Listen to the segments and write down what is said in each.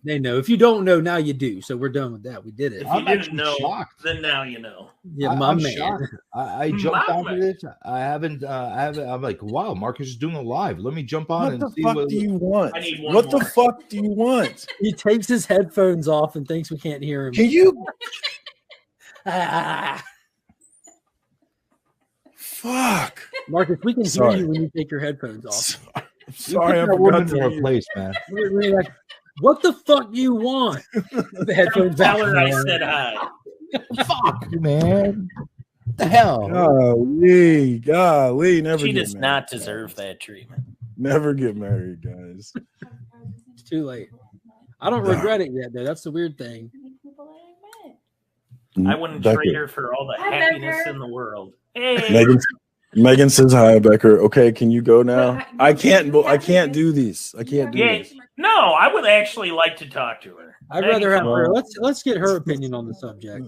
They know. If you don't know, now you do. So we're done with that. We did it. If you didn't know, then now you know. Yeah, I'm man. Shocked. I jumped onto this. I haven't. I'm like, wow, Marcus is doing a live. Let me jump on and see what do you want. I need one what more. The fuck do you want? He takes his headphones off and thinks we can't hear him. Can you? Fuck, Marcus, we can hear you when you take your headphones off. Sorry, I forgot to replace, man. We're like, what the fuck do you want? The headphones back. Tell her I said hi. Fuck you, man. What the hell? Golly, never. She does not deserve that treatment. Never get married, guys. It's too late. I don't regret it yet, though. That's the weird thing. I wouldn't trade her for all the happiness in the world. Hey. Megan says hi, Becker. Okay, can you go now? I can't do these. I can't do this. No, I would actually like to talk to her. I'd rather have her. Let's get her opinion on the subject.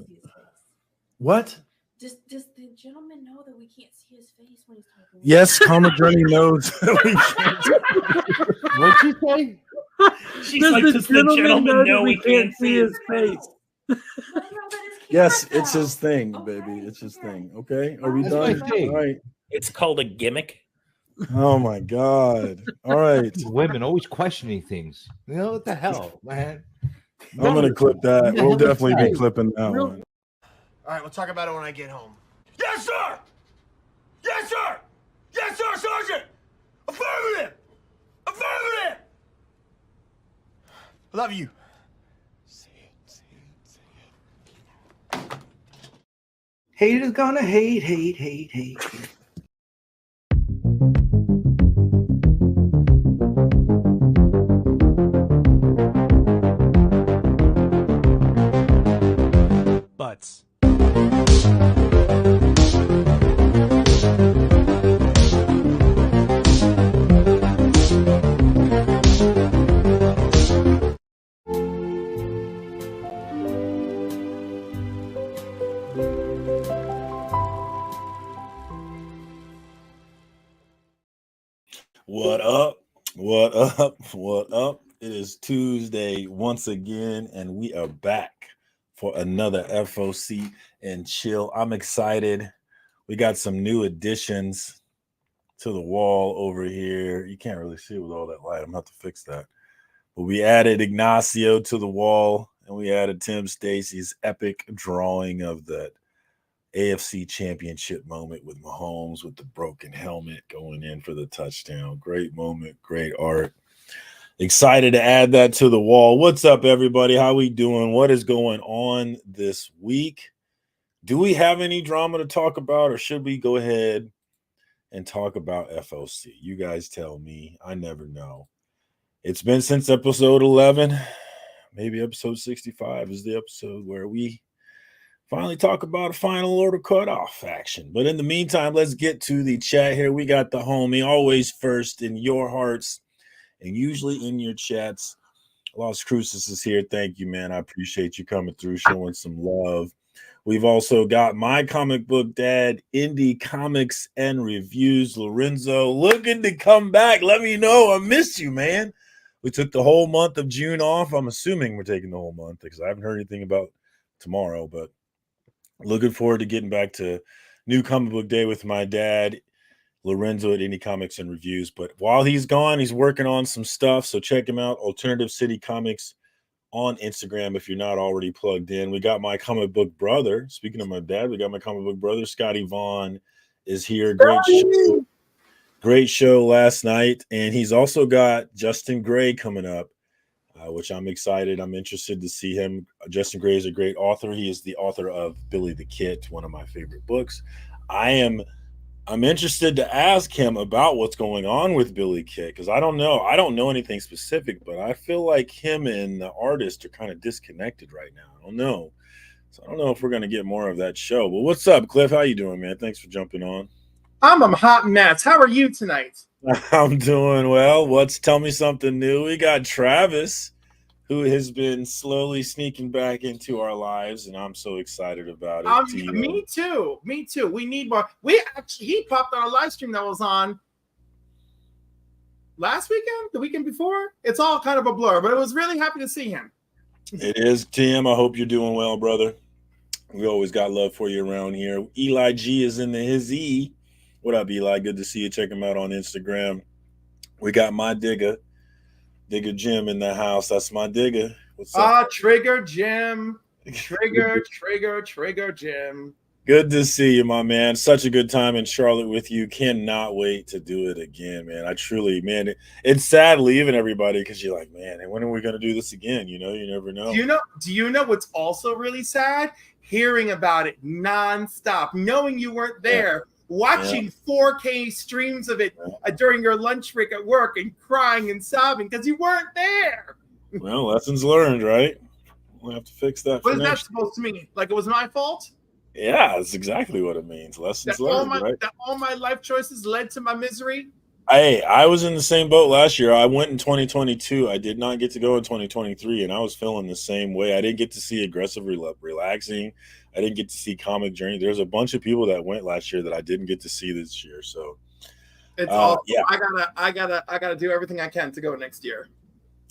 What? Does the gentleman know that we can't see his face when he's talking? Yes, Comic Journey knows that we can't. What'd she say? She's like, does the gentleman know we can't see his face? Yes, it's his thing, baby. It's his thing. Okay, are we done? All right. It's called a gimmick. Oh my God! All right. Women always questioning things. You know what the hell, man? I'm gonna clip that. We'll definitely be clipping that one. All right, we'll talk about it when I get home. Yes, sir! Yes, sir! Yes, sir, Sergeant! Affirmative! Affirmative! I love you. Haters gonna hate. Butts. What up? What up? What up? It is Tuesday once again, and we are back for another FOC and chill. I'm excited. We got some new additions to the wall over here. You can't really see it with all that light. I'm gonna have to fix that. But we added Ignacio to the wall, and we added Tim Stacy's epic drawing of the AFC championship moment with Mahomes with the broken helmet going in for the touchdown. Great moment, great art. Excited to add that to the wall. What's up, everybody? How we doing? What is going on this week? Do we have any drama to talk about, or should we go ahead and talk about FOC? You guys tell me. I never know. It's been since episode 11. Maybe episode 65 is the episode where we finally talk about a final order cutoff action. But in the meantime, let's get to the chat here. We got the homie always first in your hearts and usually in your chats. Las Cruces is here. Thank you, man. I appreciate you coming through, showing some love. We've also got my comic book dad, Indie Comics and Reviews, Lorenzo, looking to come back. Let me know. I missed you, man. We took the whole month of June off. I'm assuming we're taking the whole month because I haven't heard anything about tomorrow, but looking forward to getting back to new comic book day with my dad, Lorenzo at Indie Comics and Reviews. But while he's gone, he's working on some stuff. So check him out, Alternative City Comics on Instagram if you're not already plugged in. We got my comic book brother. Speaking of my dad, we got my comic book brother, Scotty Vaughn, is here. Great show last night. And he's also got Justin Gray coming up, which I'm excited. I'm interested to see him. Justin Gray is a great author. He is the author of Billy the Kid, one of my favorite books. I'm interested to ask him about what's going on with Billy Kid because I don't know. I don't know anything specific, but I feel like him and the artist are kind of disconnected right now. I don't know. So I don't know if we're going to get more of that show. But what's up, Cliff? How you doing, man? Thanks for jumping on. I'm hot Mats. How are you tonight? I'm doing well. Tell me something new. We got Travis, who has been slowly sneaking back into our lives, and I'm so excited about it. Me too. We need more. He popped on a live stream that was on last weekend, the weekend before. It's all kind of a blur, but it was really happy to see him. It is, Tim. I hope you're doing well, brother. We always got love for you around here. Eli G is in the hizzy. What up, Eli? Good to see you. Check him out on Instagram. We got my Digger Jim in the house. That's my Digger. What's up? Trigger Jim. Trigger Jim. Good to see you, my man. Such a good time in Charlotte with you. Cannot wait to do it again, man. I truly, man, it's sad leaving everybody because you're like, man, when are we going to do this again? You know, you never know. Do you know what's also really sad? Hearing about it nonstop, knowing you weren't there, watching 4K streams of it during your lunch break at work and crying and sobbing because you weren't there. Well, lessons learned, right? We'll have to fix that. What is that supposed to mean? Like it was my fault? Yeah, that's exactly what it means. Lessons learned, right? That all my life choices led to my misery. Hey, I was in the same boat last year. I went in 2022. I did not get to go in 2023, and I was feeling the same way. I didn't get to see aggressive relaxing. I didn't get to see comic journey. There's a bunch of people that went last year that I didn't get to see this year. So it's awful. Yeah. I gotta do everything I can to go next year.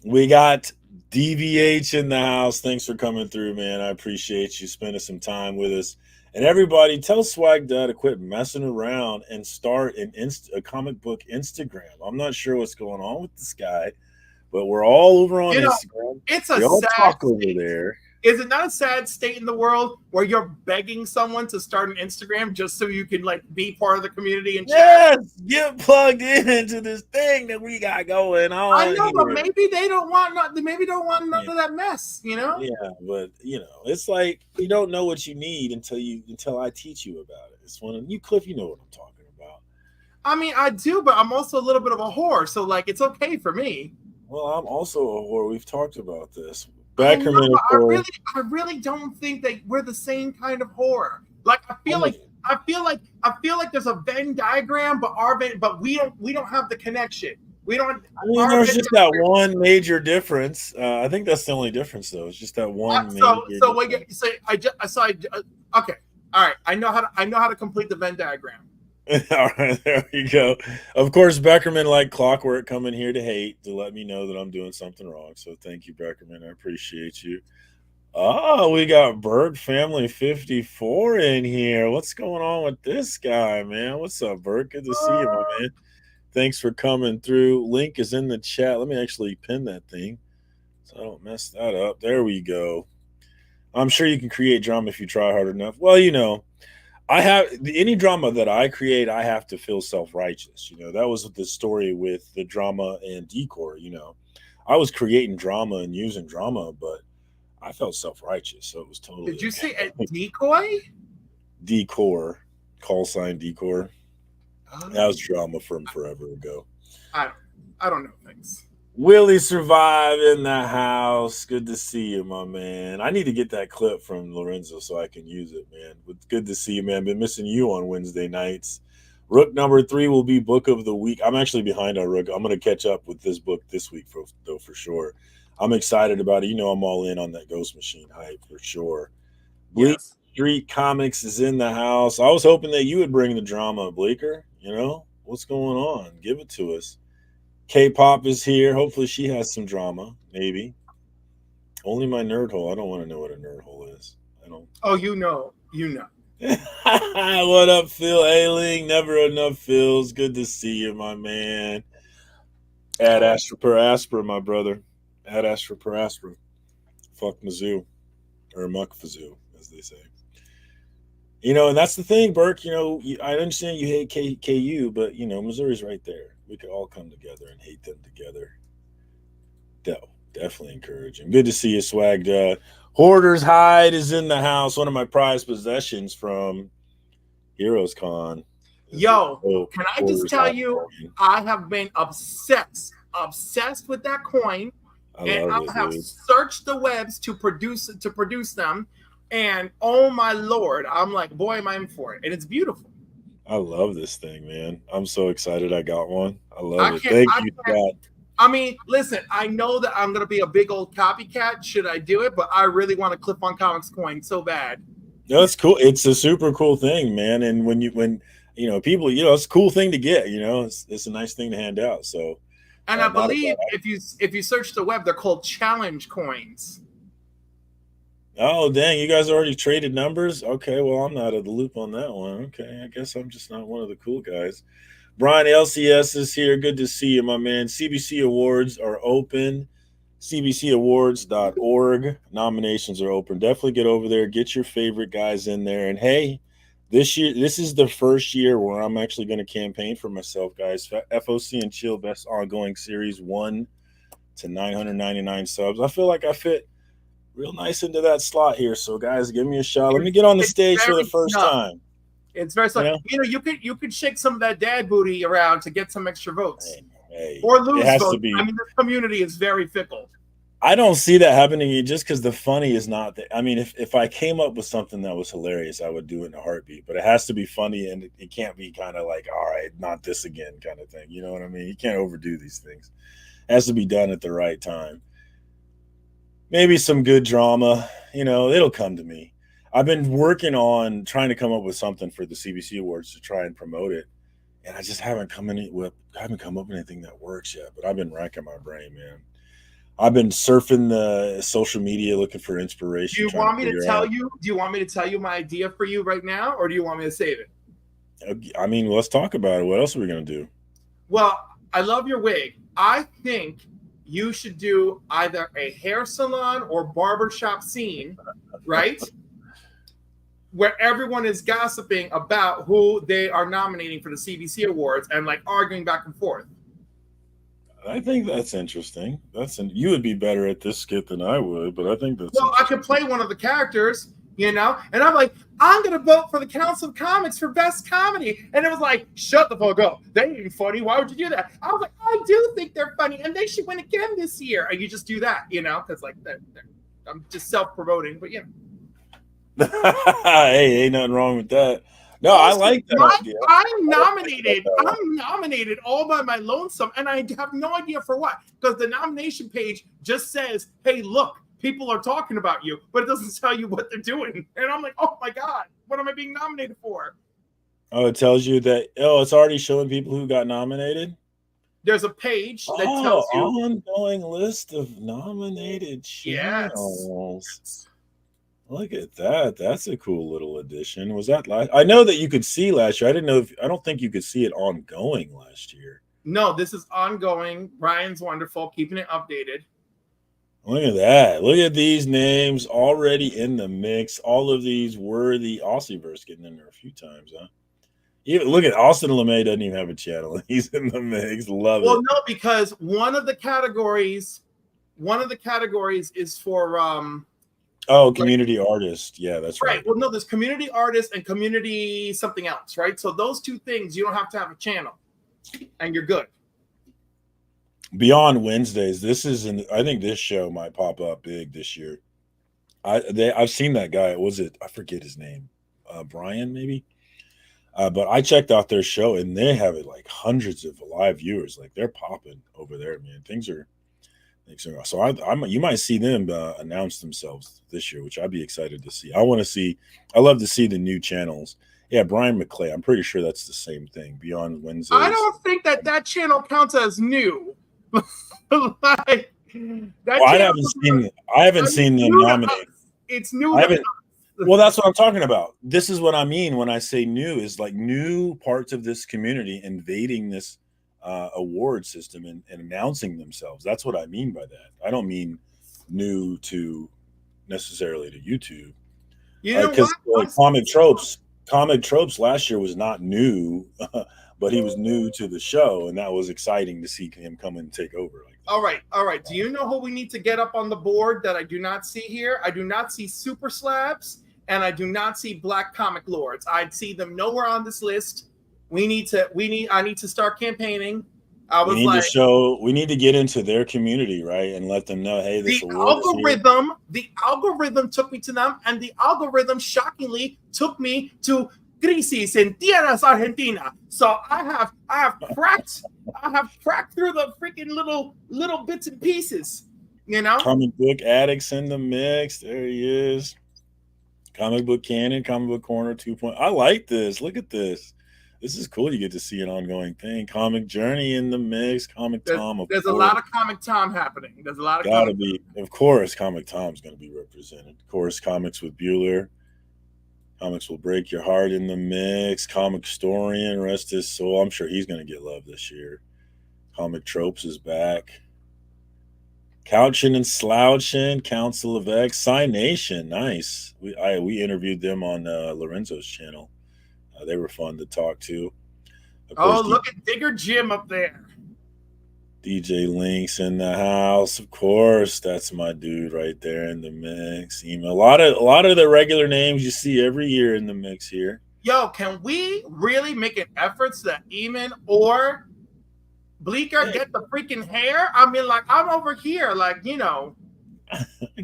We got DVH in the house. Thanks for coming through, man. I appreciate you spending some time with us. And everybody, tell Swag Dad to quit messing around and start a comic book Instagram. I'm not sure what's going on with this guy, but we're all over on Instagram. It's a sad state. Over there. Is it not a sad state in the world where you're begging someone to start an Instagram just so you can like be part of the community and chat? Yes, get plugged into this thing that we got going on. I know, but maybe they don't want none of that mess, you know? Yeah, but you know, it's like you don't know what you need until I teach you about it. It's one of you, Cliff. You know what I'm talking about. I mean, I do, but I'm also a little bit of a whore, so like it's okay for me. Well, I'm also a whore. We've talked about this. I really don't think that we're the same kind of whore. Like I feel like there's a Venn diagram, but we don't have the connection. We don't. I mean, there's just that one major difference. I think that's the only difference, though. It's just that one. Okay, all right. I know how to complete the Venn diagram. All right, there you go. Of course, Beckerman, like clockwork, coming here to hate to let me know that I'm doing something wrong. So thank you, Beckerman. I appreciate you. Oh, we got Berg Family 54 in here. What's going on with this guy, man? What's up, Berg? Good to see you, my man. Thanks for coming through. Link is in the chat. Let me actually pin that thing so I don't mess that up. There we go. I'm sure you can create drama if you try hard enough. Well, you know, any drama that I create, I have to feel self-righteous. You know, that was the story with the drama and decor. You know, I was creating drama and using drama, but I felt self-righteous, so it was totally. Did you say a decoy? Decor, call sign decor. That was drama from forever ago. I don't know things. Willie Survive in the house. Good to see you, my man. I need to get that clip from Lorenzo so I can use it, man. But good to see you, man. Been missing you on Wednesday nights. Rook number 3 will be book of the week. I'm actually behind on Rook. I'm going to catch up with this book this week, for sure. I'm excited about it. You know, I'm all in on that Ghost Machine hype for sure. Bleak Street Comics is in the house. I was hoping that you would bring the drama, Bleaker. You know, what's going on? Give it to us. K-pop is here. Hopefully she has some drama, maybe. Only my nerd hole. I don't want to know what a nerd hole is. I don't. Oh, you know. What up, Phil Ailing? Never enough Phils. Good to see you, my man. Ad Astra per Aspera, my brother. Ad Astra per Aspera. Fuck Mizzou. Or Muck Fazoo, as they say. You know, and that's the thing, Burke. You know, I understand you hate KU, but, you know, Missouri's right there. We could all come together and hate them together. Definitely encouraging. Good to see you, Swag. Hoarder's Hide is in the house. One of my prized possessions from Heroes Con. Yo, can I just tell you, I have been obsessed with that coin. I have searched the webs to produce them. And oh my Lord, I'm like, boy, am I in for it. And it's beautiful. I love this thing, man. I'm so excited I got one. I love it. Thank you, Scott. I mean, listen, I know that I'm going to be a big old copycat should I do it, but I really want a Clip-On Comics coin so bad. No, it's cool. It's a super cool thing, man. And when you know, people, you know, it's a cool thing to get, you know, it's a nice thing to hand out. So And I believe if you search the web, they're called challenge coins. Oh, dang, you guys already traded numbers? Okay, well, I'm not out of the loop on that one. Okay, I guess I'm just not one of the cool guys. Brian LCS is here. Good to see you, my man. CBC Awards are open. CBCAwards.org. Nominations are open. Definitely get over there. Get your favorite guys in there. And hey, this is the first year where I'm actually going to campaign for myself, guys. FOC and Chill Best Ongoing Series 1 to 999 subs. I feel like I fit real nice into that slot here. So, guys, give me a shot. Let me get on the stage for the first time. It's very You know? you could shake some of that dad booty around to get some extra votes. Hey, or lose it has votes. to be. I mean, this community is very fickle. I don't see that happening just because the funny is not that. I mean, if I came up with something that was hilarious, I would do it in a heartbeat. But it has to be funny, and it can't be kind of like, all right, not this again kind of thing. You know what I mean? You can't overdo these things. It has to be done at the right time. Maybe some good drama. You know, it'll come to me. I've been working on trying to come up with something for the CBC Awards to try and promote it, and I just haven't come up with anything that works yet. But I've been racking my brain, man. I've been surfing the social media looking for inspiration. Do you want me to tell you? Do you want me to tell you my idea for you right now, or do you want me to save it? I mean, let's talk about it. What else are we gonna do? Well, I love your wig. I think you should do either a hair salon or barbershop scene, right? Where everyone is gossiping about who they are nominating for the CBC Awards and like arguing back and forth. I think that's interesting. You would be better at this skit than I would, but I think that's. Well, I could play one of the characters, you know, and I'm like, I'm gonna vote for the Council of Comics for Best Comedy, and it was like, shut the fuck up. They ain't funny. Why would you do that? I was like, I do think they're funny, and they should win again this year. And you just do that, you know, because like I'm just self-promoting, but you know. Hey, ain't nothing wrong with that. No, I like that idea. I'm nominated all by my lonesome, and I have no idea for what. Because the nomination page just says, hey, look, people are talking about you, but it doesn't tell you what they're doing. And I'm like, oh my God, what am I being nominated for? Oh, it tells you that, it's already showing people who got nominated? There's a page that tells you. Ongoing list of nominated channels. Yes. Look at that. That's a cool little addition. Was that last? I know that you could see last year. I don't think you could see it ongoing last year. No, this is ongoing. Brian's wonderful, keeping it updated. Look at that. Look at these names already in the mix. All of these worthy Aussieverse getting in there a few times, huh? Even look at Austin LeMay doesn't even have a channel. He's in the mix. Love it. Well, no, because one of the categories is for community artist. Yeah, that's right. Well, no, there's community artist and community something else, right? So those two things, you don't have to have a channel, and you're good. Beyond Wednesdays, I think this show might pop up big this year. I've seen that guy. I forget his name, Brian maybe. But I checked out their show, and they have like hundreds of live viewers. Like they're popping over there, man. Things are. So you might see them announce themselves this year, which I'd be excited to see. I love to see the new channels. Yeah, Brian McClay. I'm pretty sure that's the same thing. Beyond Wednesdays. I don't think that channel counts as new. I haven't seen them nominated. It's new. Well, that's what I'm talking about. This is what I mean when I say new, is like new parts of this community invading this award system and announcing themselves. That's what I mean by that. I don't mean new to necessarily to YouTube. Because Comic Tropes last year was not new, but he was new to the show, and that was exciting to see him come and take over. All right. Do you know who we need to get up on the board that I do not see here? I do not see Super Slabs, and I do not see Black Comic Lords. I'd see them nowhere on this list. I need to start campaigning. We need to get into their community, right? And let them know, hey, this the algorithm took me to them, and the algorithm shockingly took me to Crisis en Tierras Argentina. So I have cracked through the freaking little bits and pieces, you know? Comic book addicts in the mix. There he is. Comic book canon, comic book corner 2.0. I like this. Look at this. This is cool. You get to see an ongoing thing. Comic Journey in the mix. Comic Tom. There's a lot of Comic Tom happening. There's a lot of gotta be. Of course, Comic Tom's going to be represented. Of course, Comics with Bueller. Comics Will Break Your Heart in the mix. Comic Historian, rest his soul. I'm sure he's going to get love this year. Comic Tropes is back. Couching and Slouching, Council of X, Psy Nation, nice. We interviewed them on Lorenzo's channel. They were fun to talk to. Look at Digger Jim up there. DJ Links in the house, of course. That's my dude right there in the mix. A lot of the regular names you see every year in the mix here. Yo, can we really make an effort so that Eamon or Bleeker get the freaking hair? I mean, like, I'm over here, like, you know.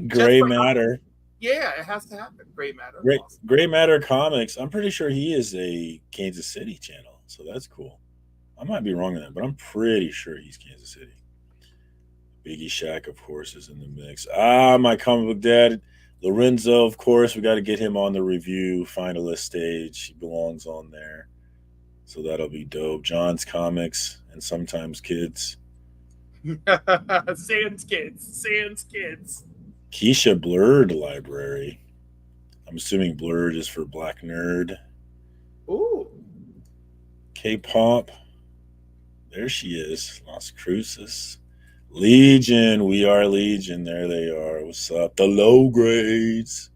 Gray Matter. Yeah, it has to happen. Gray Matter. Gray Matter Comics. I'm pretty sure he is a Kansas City channel, so that's cool. I might be wrong on that, but I'm pretty sure he's Kansas City. Biggie Shack, of course, is in the mix. My comic book dad, Lorenzo, of course. We got to get him on the review finalist stage. He belongs on there, so that'll be dope. John's Comics and Sometimes Kids. Sans Kids. Keisha Blurred Library. I'm assuming Blurred is for Black Nerd. Ooh. K-pop. There she is. Las Cruces. Legion. We Are Legion. There they are. What's up? The low grades.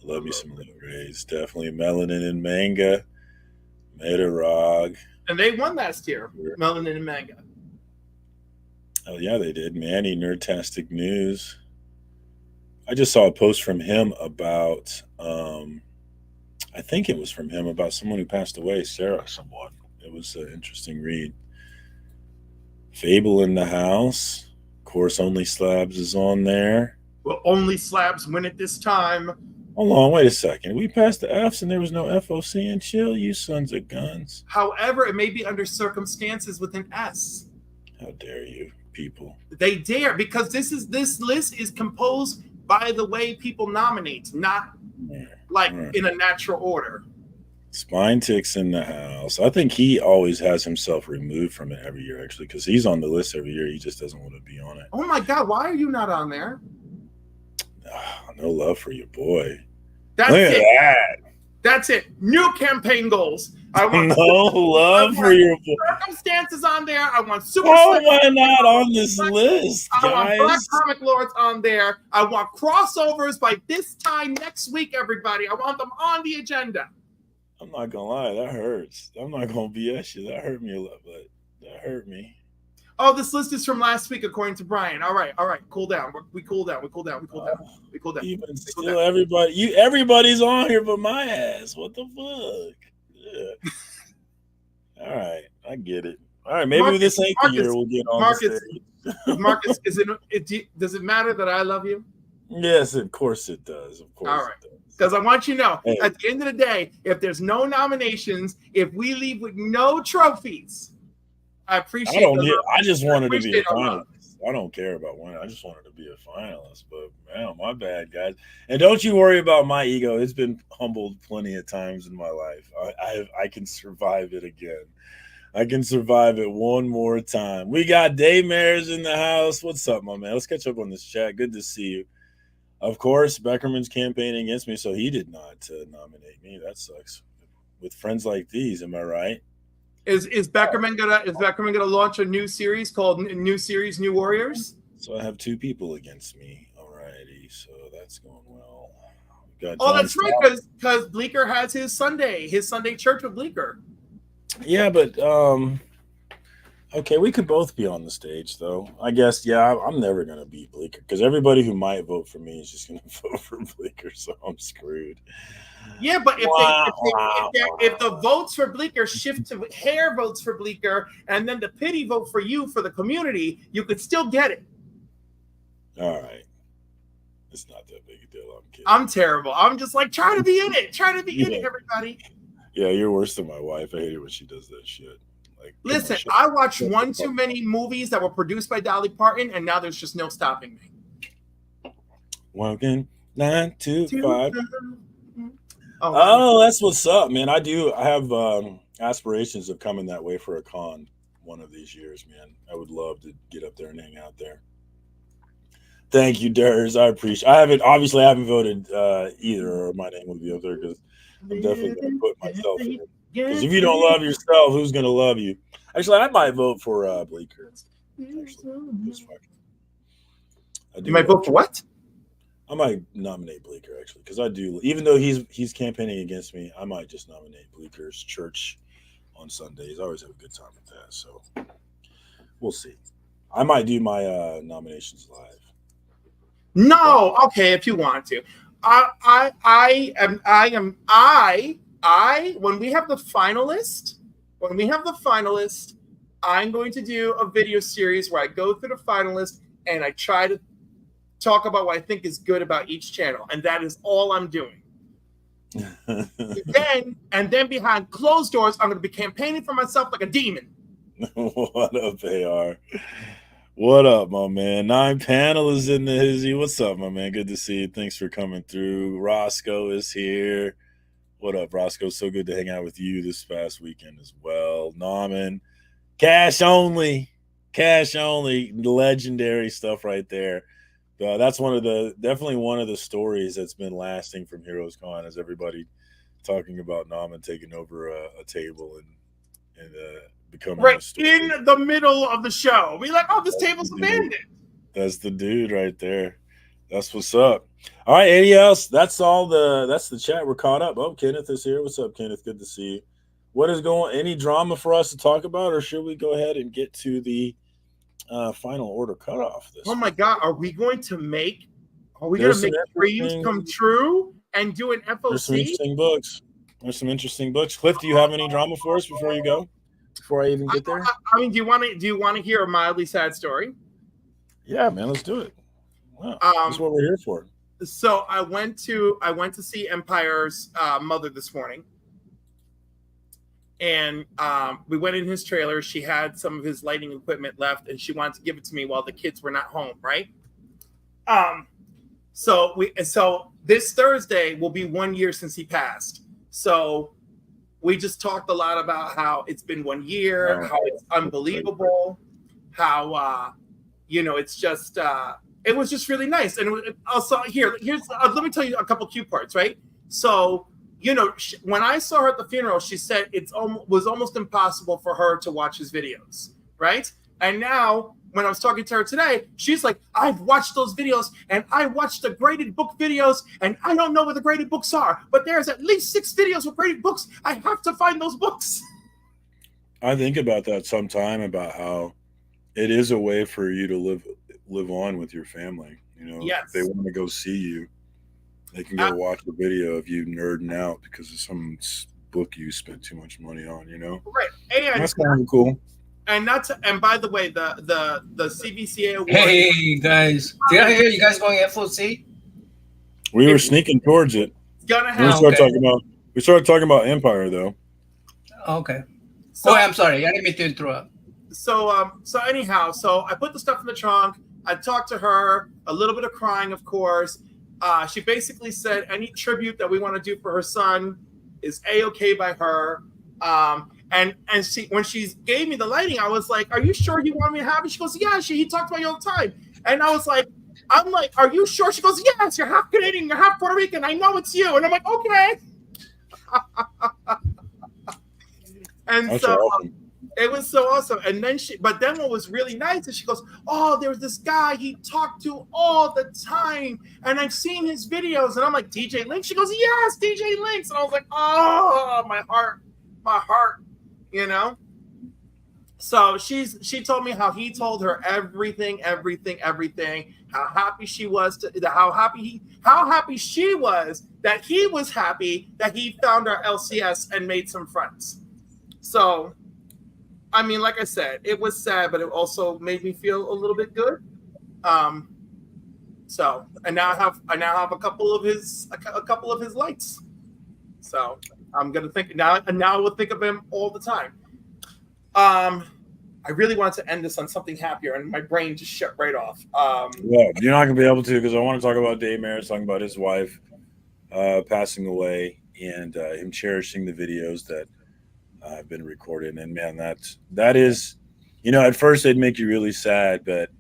Love me some low grades. Definitely Melanin and Manga. Metarog. And they won last year. Melanin and Manga. Oh, yeah, they did. Manny, Nerdtastic News. I just saw a post from him about, I think it was from him about someone who passed away, Sarah, someone. It was an interesting read. Fable in the house. Of course, Only Slabs is on there. Well, Only Slabs win it this time. Hold on, wait a second. We passed the Fs and there was no FOC and chill, you sons of guns. However, it may be under circumstances with an S. How dare you, people. They dare, because this list is composed by the way people nominate, not in a natural order. Spine Ticks in the house. I think he always has himself removed from it every year, actually, because he's on the list every year. He just doesn't want to be on it. Oh my God, why are you not on there? No love for your boy. That's Look at it. that. That's it. New campaign goals. I want no love for your boy. Circumstances on there. I want super. Why am I not on this list, guys? I want Black Comic Lords on there. I want crossovers by this time next week, everybody. I want them on the agenda. I'm not gonna lie, that hurts. I'm not gonna BS you. That hurt me a lot, but that hurt me. Oh, this list is from last week, according to Brian. All right. Cool down. We cool down. Even still, everybody's on here but my ass. What the fuck? Yeah. All right, I get it. All right, maybe Marcus, this ain't the year we'll get on the stage. Marcus, does it matter that I love you? Yes, of course it does. Of course. All right. Because I want you to know, at the end of the day, if there's no nominations, if we leave with no trophies, I appreciate it. I just wanted to be a finalist. I don't care about winning. I just wanted to be a finalist. But man, my bad, guys. And don't you worry about my ego. It's been humbled plenty of times in my life. I can survive it again. I can survive it one more time. We got Daymares in the house. What's up, my man? Let's catch up on this chat. Good to see you. Of course, Beckerman's campaigning against me, so he did not nominate me. That sucks. With friends like these, am I right? Is Beckerman gonna launch a new series called New Warriors? So I have two people against me already, so that's going well. That's right, because Bleeker has his Sunday church with Bleeker. Yeah, but okay, we could both be on the stage, though. I guess, yeah, I'm never going to beat Bleeker because everybody who might vote for me is just going to vote for Bleeker, so I'm screwed. Yeah, but if the votes for Bleeker shift to hair votes for Bleeker and then the pity vote for you for the community, you could still get it. All right. It's not that big a deal. I'm kidding. I'm terrible. I'm just like, try to be in it. Try to be in it, everybody. Yeah, you're worse than my wife. I hate it when she does that shit. Like, listen, I watched one too many movies that were produced by Dolly Parton, and now there's just no stopping me. Walking 9 to 5. Oh, that's what's up, man. I have aspirations of coming that way for a con one of these years, man. I would love to get up there and hang out there. Thank you, Durs. I appreciate. I haven't voted either, or my name would be up there because I'm definitely going to put myself in. Because if you don't love yourself, who's going to love you? Actually, I might vote for Bleeker. You might vote for what? I might nominate Bleeker actually, because I do. Even though he's campaigning against me, I might just nominate Bleeker's church on Sundays. I always have a good time with that. So we'll see. I might do my nominations live. No, okay, if you want to. I when we have the finalist, I'm going to do a video series where I go through the finalists and I try to talk about what I think is good about each channel, and that is all I'm doing. and then behind closed doors, I'm going to be campaigning for myself like a demon. What up, AR? What up, my man? 9 Panel is in the hizzy. What's up, my man? Good to see you. Thanks for coming through. Roscoe is here. What up, Roscoe? So good to hang out with you this past weekend as well. Nauman, cash only, legendary stuff right there. That's definitely one of the stories that's been lasting from Heroes Con, is everybody talking about Nauman taking over a table and becoming right in the middle of the show. Be like, oh, this table's abandoned. That's the dude right there. That's what's up. All right, anything else? That's the chat. We're caught up. Oh, Kenneth is here. What's up, Kenneth? Good to see you. What is going? Any drama for us to talk about, or should we go ahead and get to the final order cutoff? Oh my God, are we going to make dreams come true and do an FOC? There's some interesting books. Cliff, do you have any drama for us before you go? Before I even get there? I mean, do you want to hear a mildly sad story? Yeah, man, let's do it. Wow, that's what we're here for. So I went to see Empire's mother this morning, and we went in his trailer. She had some of his lighting equipment left, and she wanted to give it to me while the kids were not home, right? So this Thursday will be 1 year since he passed. So we just talked a lot about how it's been 1 year, how it's unbelievable, how it's just it was just really nice. And also here's let me tell you a couple cute parts, right? So when I saw her at the funeral, she said was almost impossible for her to watch his videos, right? And now when I was talking to her today, she's like, I've watched those videos, and I watched the graded book videos, and I don't know where the graded books are, but there's at least 6 videos with graded books. I have to find those books. I think about that sometime, about how it is a way for you to live on with your family. Yes. If they want to go see you, they can go watch a video of you nerding out because of some book you spent too much money on, Right. And that's kind of cool. And by the way, the CBCA award. Hey guys, did I hear you guys going FOC? We were sneaking towards it. Gonna happen. We started talking about Empire though. Okay. So I'm sorry, I didn't mean to interrupt. So anyhow, I put the stuff in the trunk. I talked to her, a little bit of crying, of course. She basically said any tribute that we want to do for her son is A-okay by her. And when she gave me the lighting, I was like, are you sure you want me to have it? She goes, yeah, he talked about you all the time. And I was like, are you sure? She goes, yes, you're half Canadian, you're half Puerto Rican. I know it's you. And I'm like, okay. And that's so awesome. It was so awesome. And then but then what was really nice is she goes, oh, there was this guy he talked to all the time, and I've seen his videos. And I'm like, DJ Links? She goes, yes, DJ Links. And I was like, oh, my heart. So she told me how he told her everything, how happy she was how happy she was that he was happy that he found our LCS and made some friends. So I mean, like I said, it was sad, but it also made me feel a little bit good. So I now have a couple of his lights. So I'm gonna think now I will think of him all the time. I really wanted to end this on something happier, and my brain just shut right off. Well, you're not gonna be able to, because I want to talk about Dave Maris talking about his wife passing away, and him cherishing the videos that I've been recording, and man, that is, at first it'd make you really sad, but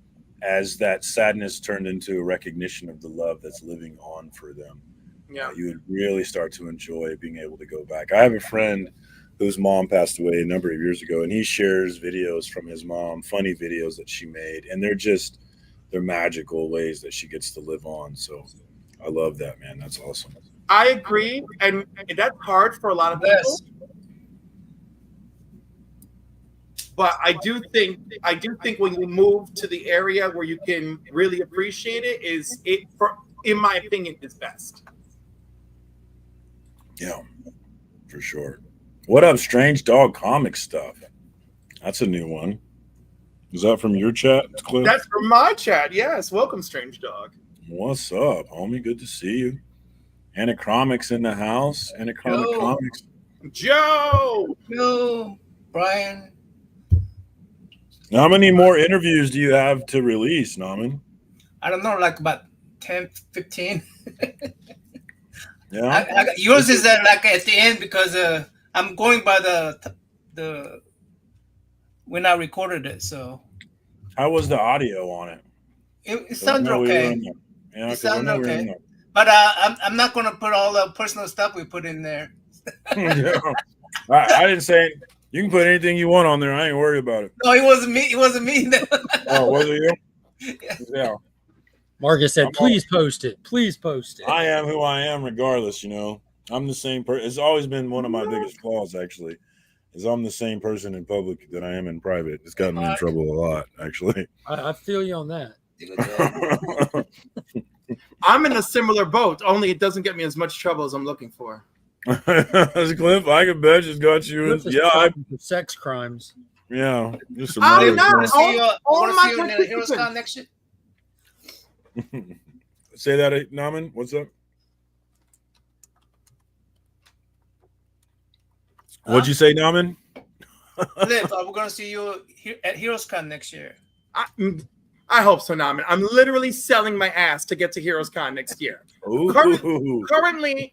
as that sadness turned into a recognition of the love that's living on for them, you would really start to enjoy being able to go back. I have a friend whose mom passed away a number of years ago, and he shares videos from his mom, funny videos that she made, and they're magical ways that she gets to live on. So I love that, man. That's awesome. I agree, and that's hard for a lot of people. But I do think when you move to the area where you can really appreciate it, in my opinion, is best. Yeah, for sure. What up, Strange Dog Comic Stuff? That's a new one. Is that from your chat, Cliff? That's from my chat. Yes, welcome, Strange Dog. What's up, homie? Good to see you. Anachromics in the house. Anachromic Comics. Joe, Brian. How many more interviews do you have to release, Naman? I don't know, like about 10, 15. Yeah. Yours is like at the end because I'm going by the when I recorded it. So how was the audio on it? It sounded okay. Yeah, it sounded okay. But I'm not going to put all the personal stuff we put in there. Yeah. I didn't say you can put anything you want on there. I ain't worried about it. No, it wasn't me. It wasn't me. Oh, was it you? Yeah. Marcus said, please post it. Please post it. I am who I am regardless, I'm the same person. It's always been one of my biggest flaws, actually, is I'm the same person in public that I am in private. It's gotten me in trouble a lot, actually. I feel you on that. I'm in a similar boat, only it doesn't get me as much trouble as I'm looking for. Cliff, I can bet it's got you in. Yeah, sex crimes. Yeah. Just some I'm not. All my Heroes Con next year. Say that, Naman. What's up? What'd you say, Naman? Cliff, we're gonna see you at Heroes Con next year. I hope so, Naman. I'm literally selling my ass to get to Heroes Con next year. Currently,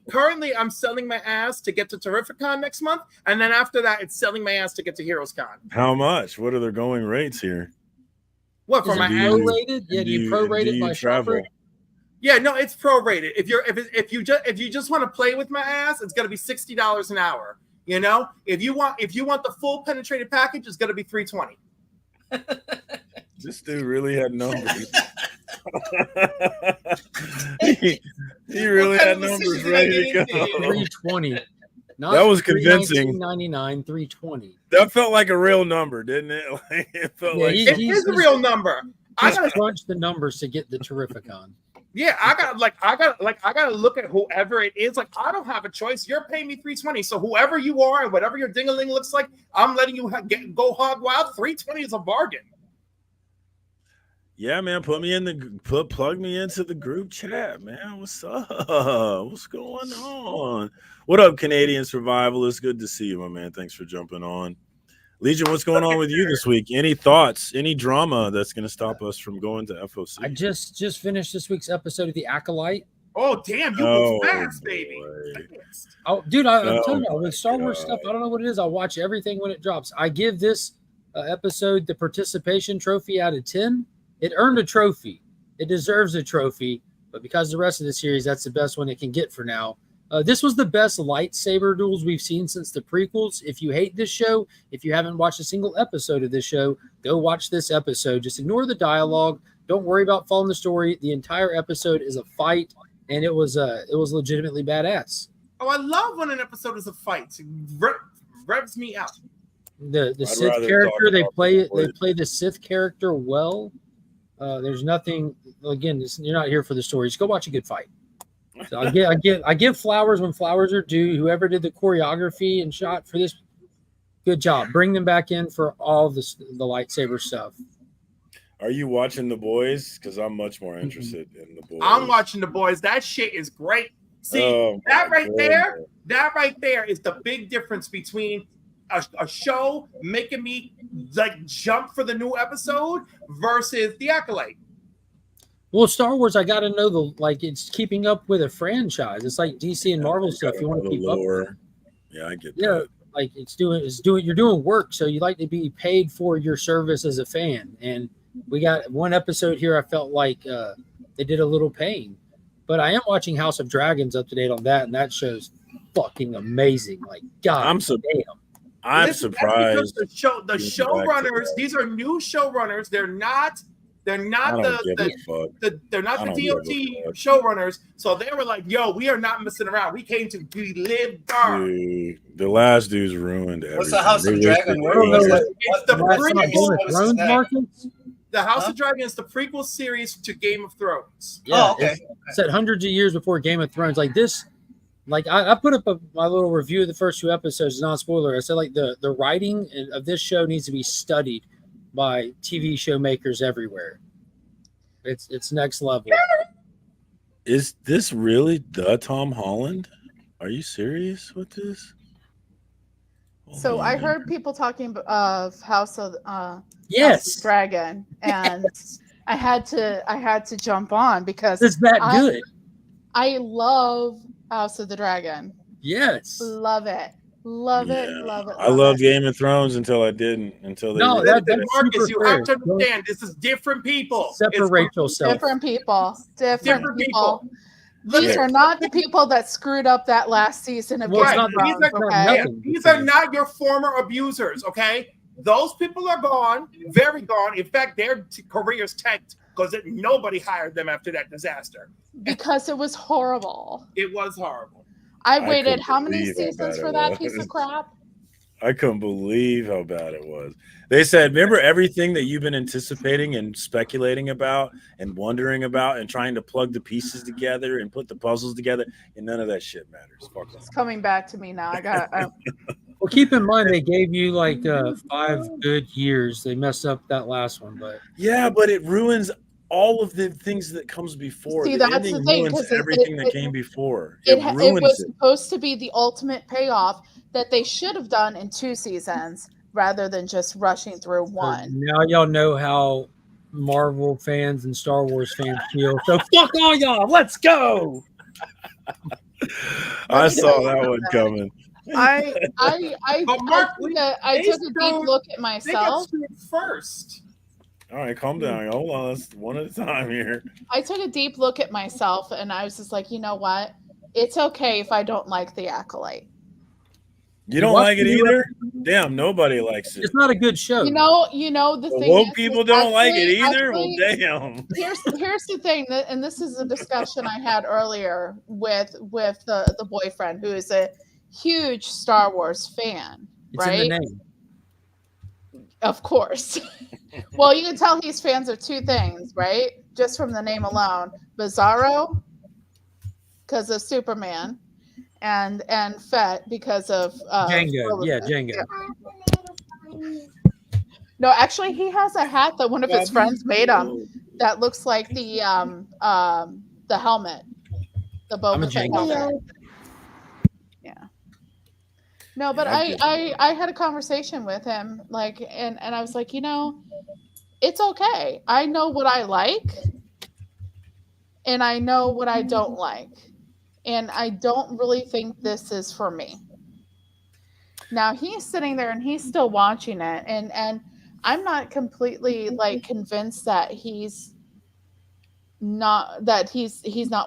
I'm selling my ass to get to Terrificon next month, and then after that, it's selling my ass to get to Heroes Con. How much? What are the going rates here? What for my prorated? Yeah, do you prorate it by travel? Yeah, no, it's prorated. If you just want to play with my ass, it's gonna be $60 an hour. If you want the full penetrated package, it's gonna be $320. This dude really had numbers. he really had numbers ready to go. 320. That was convincing. 99, 320. That felt like a real number, didn't it? It felt like it is a real number. I gotta crunch the numbers to get the Terrificon. Yeah, I gotta look at whoever it is. Like, I don't have a choice. You're paying me $320. So whoever you are and whatever your ding-a-ling looks like, I'm letting you go hog wild. $320 is a bargain. Yeah, man, plug me into the group chat, man. What's up? What's going on? What up, Canadian Survivalist? Good to see you, my man. Thanks for jumping on. Legion, what's going on with you this week? Any thoughts? Any drama that's going to stop us from going to FOC? I just finished this week's episode of The Acolyte. Oh, damn, you move fast, baby. Oh, dude, I'm telling you, with Star Wars stuff, I don't know what it is. I'll watch everything when it drops. I give this episode the participation trophy out of 10. It earned a trophy. It deserves a trophy. But because the rest of the series, that's the best one it can get for now. This was the best lightsaber duels we've seen since the prequels. If you hate this show, if you haven't watched a single episode of this show, go watch this episode. Just ignore the dialogue. Don't worry about following the story. The entire episode is a fight, and it was legitimately badass. Oh, I love when an episode is a fight. It revs me out. The Sith character, they play the Sith character well. There's nothing. Again, you're not here for the story. Just go watch a good fight. So I give flowers when flowers are due. Whoever did the choreography and shot for this, good job. Bring them back in for all the lightsaber stuff. Are you watching The Boys? Because I'm much more interested in The Boys. I'm watching The Boys. That shit is great. See, that right there is the big difference between a show making me like jump for the new episode versus The Acolyte. Well, Star Wars, I got to know it's keeping up with a franchise. It's like DC and Marvel stuff. You want to keep up with. Yeah, I get that. like you're doing work, so you like to be paid for your service as a fan. And we got one episode here I felt like they did a little paying, but I am watching House of Dragons up to date on that, and that show's fucking amazing. Like, God I'm surprised. The showrunners, these are new showrunners. They're not the DOT showrunners. So they were like, "Yo, we are not messing around. We came to live dark." Dude, the last dude's ruined everything. What's the House of Dragon? It's the prequel. The House of Dragon is the prequel series to Game of Thrones. Yeah, it's set hundreds of years before Game of Thrones. Like this, like I put up my little review of the first 2 episodes, non-spoiler. I said like the writing of this show needs to be studied by TV show makers everywhere. It's next level. Is this really the Tom Holland? Are you serious with this? So I heard people talking of House of Dragon, and I had to jump on because it's that good. I love House of the Dragon. Yes, love it. Love it. I loved Game of Thrones until I didn't. Until they Marcus, you have to understand this is different people. Separate yourself. Different people. Different people. These are not the people that screwed up that last season of Game of Thrones. These are not your former abusers, okay? Those people are gone, very gone. In fact, their careers tanked because nobody hired them after that disaster. Because it was horrible. It was horrible. I waited how many seasons for that piece of crap? I couldn't believe how bad it was. They said, remember everything that you've been anticipating and speculating about and wondering about and trying to plug the pieces together and put the puzzles together, and none of that shit matters. Fuck it's coming back to me now. Well, keep in mind they gave you like 5 good years. They messed up that last one, but yeah, but it ruins all of the things that comes before. See, that's the thing, ruins everything that came before. It was supposed to be the ultimate payoff that they should have done in 2 seasons rather than just rushing through 1. Now y'all know how Marvel fans and Star Wars fans feel. So fuck all y'all. Let's go. I saw that one coming. I took a deep look at myself first. All right, calm down. Hold on, let's one at a time here. I took a deep look at myself, and I was just like, you know what? It's okay if I don't like The Acolyte. You don't like it either? Damn, nobody likes it. It's not a good show. You know the thing. Woke people don't like it either. Well, damn. Here's the thing, and this is a discussion I had earlier with the boyfriend who is a huge Star Wars fan. It's right? in the name. Of course. Well, you can tell he's fans of 2 things, right? Just from the name alone. Bizarro, because of Superman, and Fett because of Django. Yeah, Django. No, actually, he has a hat that one of his friends made him that looks like the helmet, the Boba Fett helmet. Yeah. No, but I had a conversation with him, like, and I was like, it's okay. I know what I like, and I know what I don't like, and I don't really think this is for me. Now he's sitting there and he's still watching it, and I'm not completely like convinced that he's not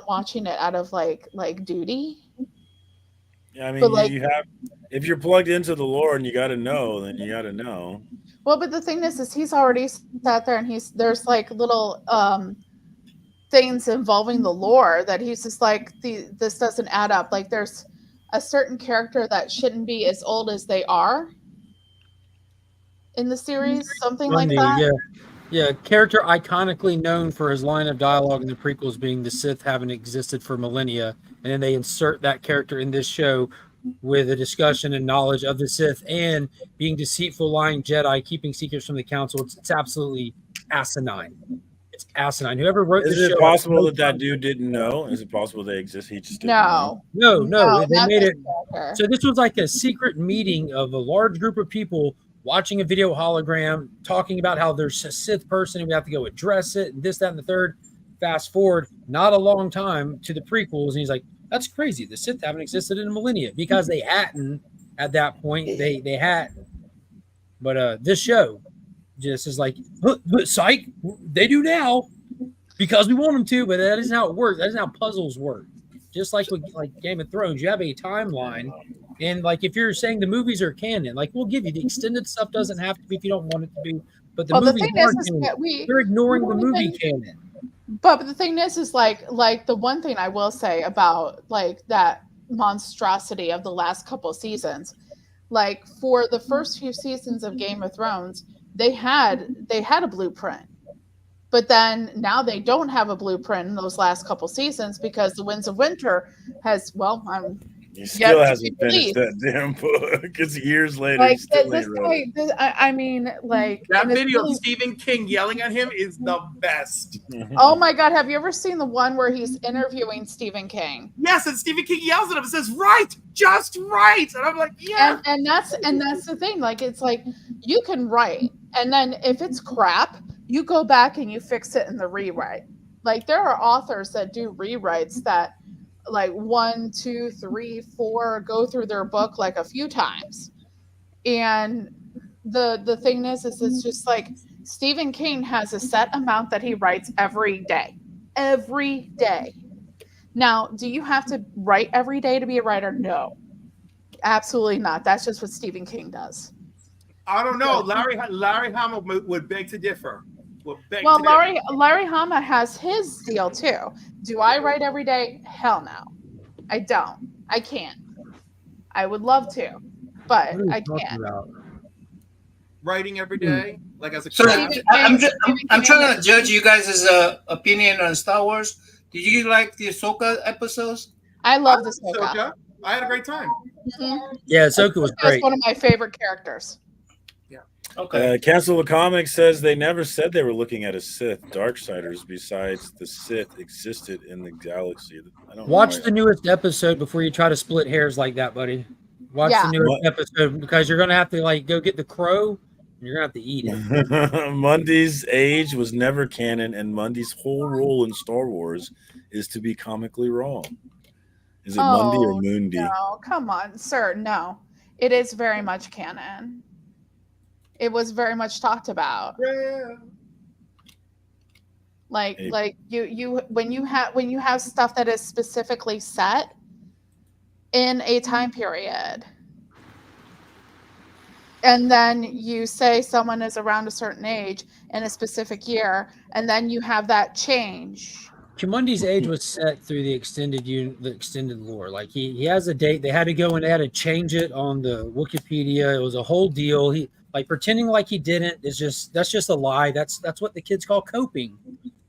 watching it out of like duty. Yeah, I mean, you have, if you're plugged into the lore and you got to know, then you got to know. Well, but the thing is he's already sat there and there's like little things involving the lore that he's just like, this doesn't add up. Like there's a certain character that shouldn't be as old as they are in the series, something like that. Yeah, character iconically known for his line of dialogue in the prequels being the Sith haven't existed for millennia, and then they insert that character in this show with a discussion and knowledge of the Sith and being deceitful, lying Jedi, keeping secrets from the Council. It's absolutely asinine. It's asinine. Whoever wrote this show... Is it possible that dude didn't know? Is it possible they exist? He just didn't know? No. They made it... So this was like a secret meeting of a large group of people watching a video hologram, talking about how there's a Sith person and we have to go address it and this, that, and the third. Fast forward, not a long time to the prequels, and he's like, that's crazy. The Sith haven't existed in a millennia because they hadn't at that point. They had, but this show just is like, but psych, they do now because we want them to, but that isn't how it works. That isn't how puzzles work. Just like with like Game of Thrones, you have a timeline, and like if you're saying the movies are canon, like we'll give you the extended stuff doesn't have to be if you don't want it to be, but the movies aren't canon. They're ignoring the movie canon. But the thing is like the one thing I will say about like that monstrosity of the last couple seasons, like for the first few seasons of Game of Thrones, they had a blueprint. But then now they don't have a blueprint in those last couple seasons because the Winds of Winter has, he still hasn't finished that damn book. It's years later. Like I mean, like that video of Stephen King yelling at him is the best. Oh my God, have you ever seen the one where he's interviewing Stephen King? Yes, and Stephen King yells at him and says, "Right, just right," and I'm like, "Yeah." And that's the thing. Like it's like you can write, and then if it's crap, you go back and you fix it in the rewrite. Like there are authors that do rewrites that like 1, 2, 3, 4 go through their book like a few times. And the thing is it's just like Stephen King has a set amount that he writes every day. Every day. Now, do you have to write every day to be a writer? No. Absolutely not. That's just what Stephen King does. I don't know. Larry Hama would beg to differ. Well, Larry Hama has his deal too. Do I write every day? Hell no. I don't. I can't. I would love to, but I can't. Writing every day, like as a I'm trying to judge you guys' opinion on Star Wars. Did you like the Ahsoka episodes? I love the Ahsoka. I had a great time. Mm-hmm. Yeah, Ahsoka was great. That's one of my favorite characters. Okay. Castle of Comics says they never said they were looking at a Sith. Darksiders besides the Sith existed in the galaxy. Watch the newest episode before you try to split hairs like that, buddy. Watch the newest episode because you're gonna have to like go get the crow and you're gonna have to eat it. Mundy's age was never canon, and Mundy's whole role in Star Wars is to be comically wrong. Is it Mundy or Mundi? No, come on, sir. No, it is very much canon. It was very much talked about. Yeah. Like you when you have stuff that is specifically set in a time period, and then you say someone is around a certain age in a specific year, and then you have that change. Kimundi's age was set through the extended lore. Like he has a date. They had to go and they had to change it on the Wikipedia. It was a whole deal. He like pretending like he didn't is that's just a lie. That's what the kids call coping.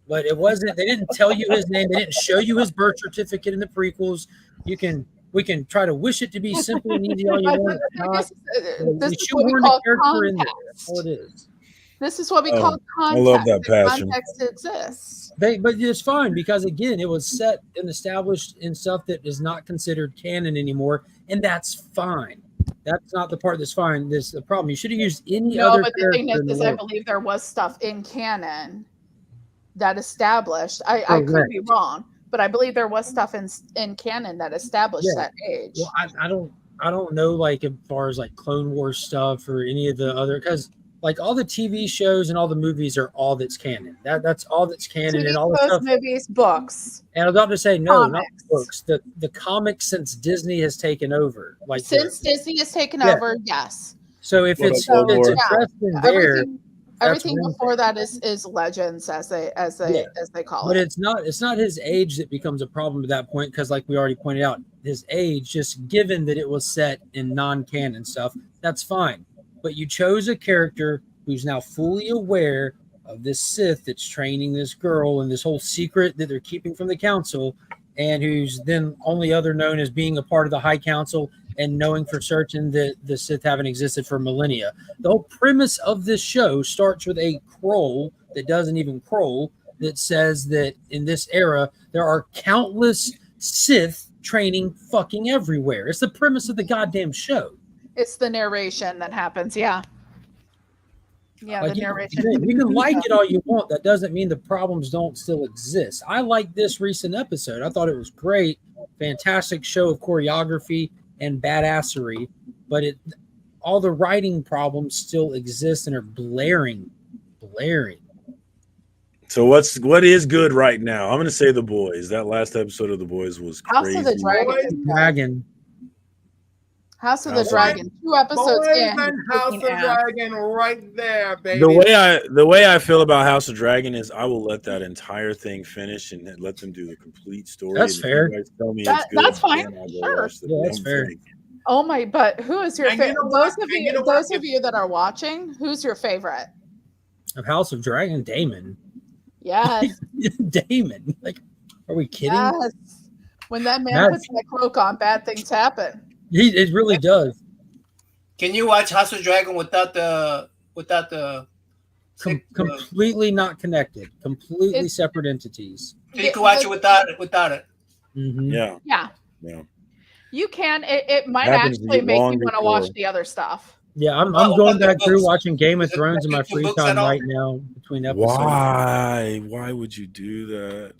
But it wasn't. They didn't tell you his name. They didn't show you his birth certificate in the prequels. We can try to wish it to be simple and easy all you want. This is what we call context. That's all it is. This is what we call context. I love that passion. Context exists. But it's fine because again, it was set and established in stuff that is not considered canon anymore, and that's fine. That's not the part that's fine. This is the problem. You should have used any other. No, but the thing is I believe there was stuff in canon that established. I could be wrong, but I believe there was stuff in canon that established that age. Well, I don't know, like as far as like Clone Wars stuff or any of the other, because like all the TV shows and all the movies are all that's canon. That's all that's canon and all the stuff. Movies, books. And I'm about to say no, not books. The comics since Disney has taken over. Like since Disney has taken over, yes. So if it's addressed in there. Everything before that is legends, as they call it. But it's not his age that becomes a problem at that point, because like we already pointed out, his age, just given that it was set in non-canon stuff, that's fine. But you chose a character who's now fully aware of this Sith that's training this girl and this whole secret that they're keeping from the council, and who's then only other known as being a part of the High Council and knowing for certain that the Sith haven't existed for millennia. The whole premise of this show starts with a scroll that doesn't even scroll that says that in this era, there are countless Sith training fucking everywhere. It's the premise of the goddamn show. It's the narration that happens, yeah. Yeah, like the narration. You can like it all you want. That doesn't mean the problems don't still exist. I like this recent episode. I thought it was great. Fantastic show of choreography and badassery. but all the writing problems still exist and are blaring. So what is good right now? I'm gonna say The Boys. That last episode of The Boys was crazy. House of the Dragon. House of the Dragon. 2 episodes in. House of the Dragon right there, baby. The way I feel about House of Dragon is I will let that entire thing finish and let them do the complete story. That's fair. Tell me it's good, that's fine. Sure. Yeah, that's fair. Oh my! But who is your favorite? Those of you that are watching, who's your favorite? Of House of Dragon, Damon. Yes. Damon. Like, are we kidding? Yes. When that man puts that cloak on, bad things happen. It really does. Can you watch House of Dragon without the completely not connected, completely separate entities? You can watch it without it. Mm-hmm. Yeah. You can. It might actually make you want to watch the other stuff. Yeah, I'm going back through watching Game of Thrones in my free time right now between episodes. Why would you do that?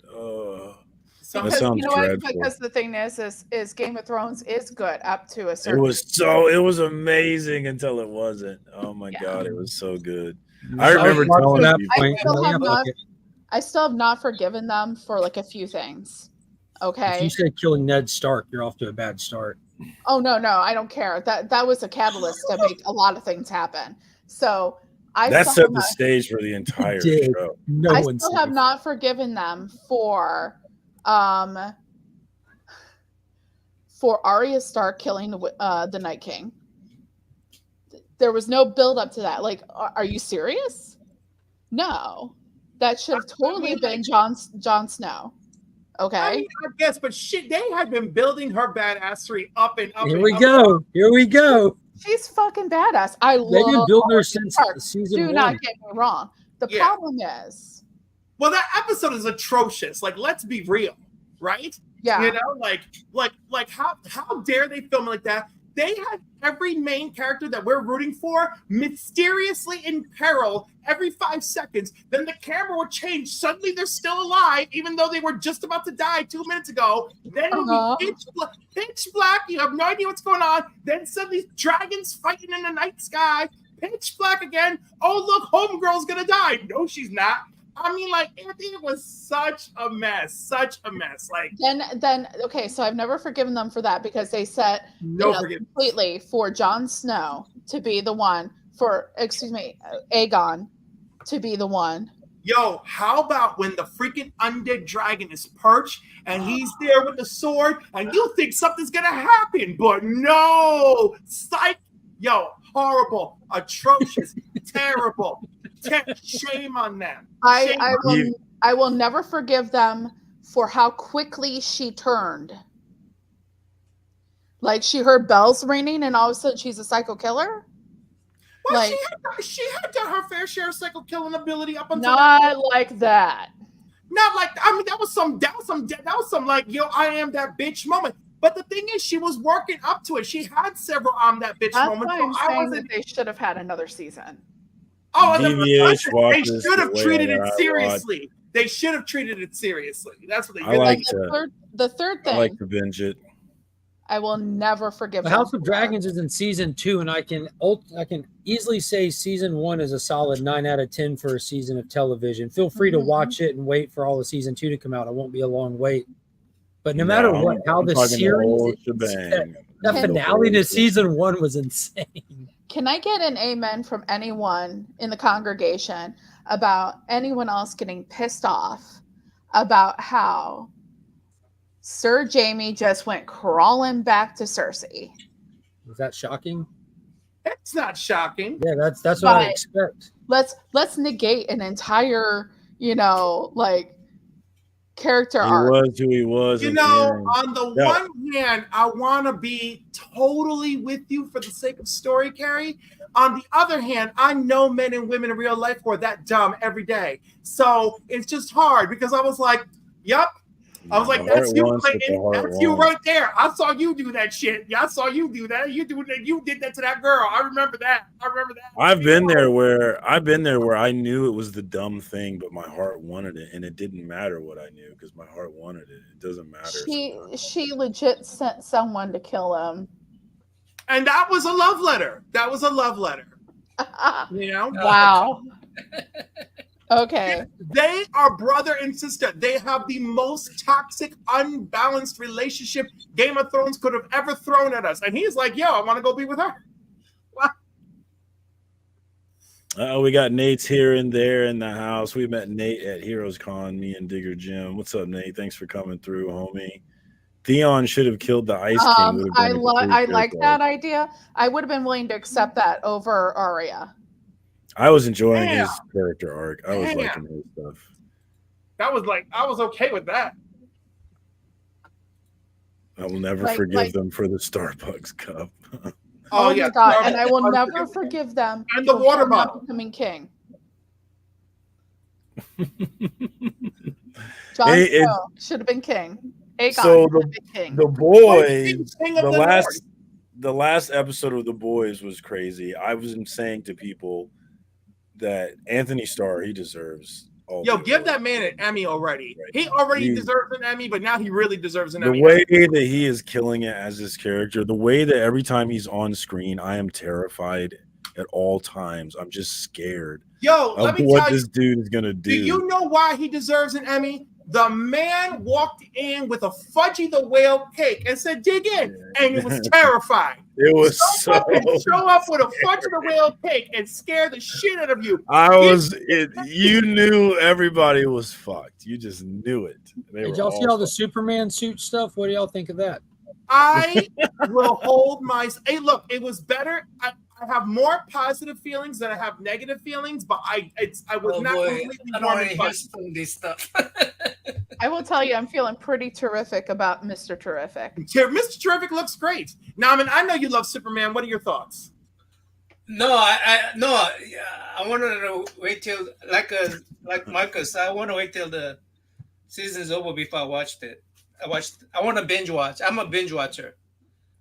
That sounds dreadful. Because the thing is Game of Thrones is good up to a certain. It was amazing until it wasn't. Oh my god, it was so good. I remember telling that point. I still have not forgiven them for like a few things. Okay. If you say killing Ned Stark, you're off to a bad start. Oh no, I don't care. That was a catalyst to make a lot of things happen. So that set the stage for the entire show. I still have not forgiven them for Arya Stark killing the Night King. There was no build up to that. Like, are you serious? No, that should have totally been Jon Snow. Okay. I guess, but shit, they had been building her badassery up and up. Here we go. She's fucking badass. They've been building her since season 1. Do not get me wrong. The problem is, well, that episode is atrocious. Like, let's be real, right? Yeah. You know, like how dare they film it like that? They had every main character that we're rooting for mysteriously in peril every 5 seconds. Then the camera would change. Suddenly they're still alive, even though they were just about to die 2 minutes ago. Then pitch black. You have no idea what's going on. Then suddenly dragons fighting in the night sky. Pitch black again. Oh, look, homegirl's going to die. No, she's not. I mean, like, it was such a mess. Like, then okay, so I've never forgiven them for that because they set completely for Jon Snow to be the one, for Aegon to be the one. Yo, how about when the freaking undead dragon is perched and he's there with the sword and you think something's gonna happen, but no, psych. Yo, horrible, atrocious, terrible. Shame on them. I will never forgive them for how quickly she turned. Like, she heard bells ringing and all of a sudden she's a psycho killer. Well, like, she had done her fair share of psycho killing ability up until not like that. Not like, I mean, that was some like, yo, I am that bitch moment. But the thing is, she was working up to it. She had several that bitch moments. That's why I'm saying that they should have had another season. Oh, they should have treated it seriously. They should have treated it seriously. That's what they did. The third thing. I like to binge it. I will never forgive. The House of Dragons is in season 2, and I can easily say season 1 is a solid 9 out of 10 for a season of television. Feel free to watch it and wait for all the season 2 to come out. It won't be a long wait. But no matter what, how the series, the finale to season 1 was insane. Can I get an amen from anyone in the congregation about anyone else getting pissed off about how Sir Jaime just went crawling back to Cersei? Is that shocking? It's not shocking. Yeah, that's what I expect. Let's negate an entire, character arc. He was who he was. On the one hand, I want to be totally with you for the sake of story, Carrie. On the other hand, I know men and women in real life who are that dumb every day. So it's just hard because I was like, yep. I was like, that's you, Clayton. That's you right there. I saw you do that shit. Yeah, I saw you do that. You did that to that girl. I remember that. I've been there where I knew it was the dumb thing, but my heart wanted it, and it didn't matter what I knew because my heart wanted it. It doesn't matter. She legit sent someone to kill him. And that was a love letter. That was a love letter. You know? Wow. Okay. They are brother and sister. They have the most toxic, unbalanced relationship Game of Thrones could have ever thrown at us. And he's like, yo, I want to go be with her. We got Nate's here and there in the house. We met Nate at Heroes Con, me and Digger Jim. What's up, Nate? Thanks for coming through, homie. Theon should have killed the Ice King. I like that idea. I would have been willing to accept that over Arya. I was enjoying his character arc. I was liking his stuff. That was like, I was okay with that. I will never forgive them for the Starbucks cup. Oh yeah, my God. And I will never forgive them and the water bottle becoming king. Jon Snow should have been king. Aegon so king. The boys, the last episode of The Boys was crazy. I was saying to people that Anthony Starr, he deserves all. Yo, give that man an Emmy already. He already deserves an Emmy, but now he really deserves an Emmy. The way that he is killing it as his character, the way that every time he's on screen, I am terrified at all times. I'm just scared. Yo, let me what tell this dude is gonna do. Do you know why he deserves an Emmy? The man walked in with a Fudgy the Whale cake and said, dig in. And it was terrifying. It was show up with a Fudgy the Whale cake and scare the shit out of you. You knew everybody was fucked. You just knew it. Did y'all see all the Superman suit stuff? What do y'all think of that? I will hold my. Hey, look, it was better. I have more positive feelings than I have negative feelings, but I was not completely warm and fuzzy. This stuff. I will tell you, I'm feeling pretty terrific about Mr. Terrific. Mr. Terrific looks great. Now, I know you love Superman. What are your thoughts? No, I wanted to wait till like Marcus. I want to wait till the season's over before I watched it. I want to binge watch. I'm a binge watcher.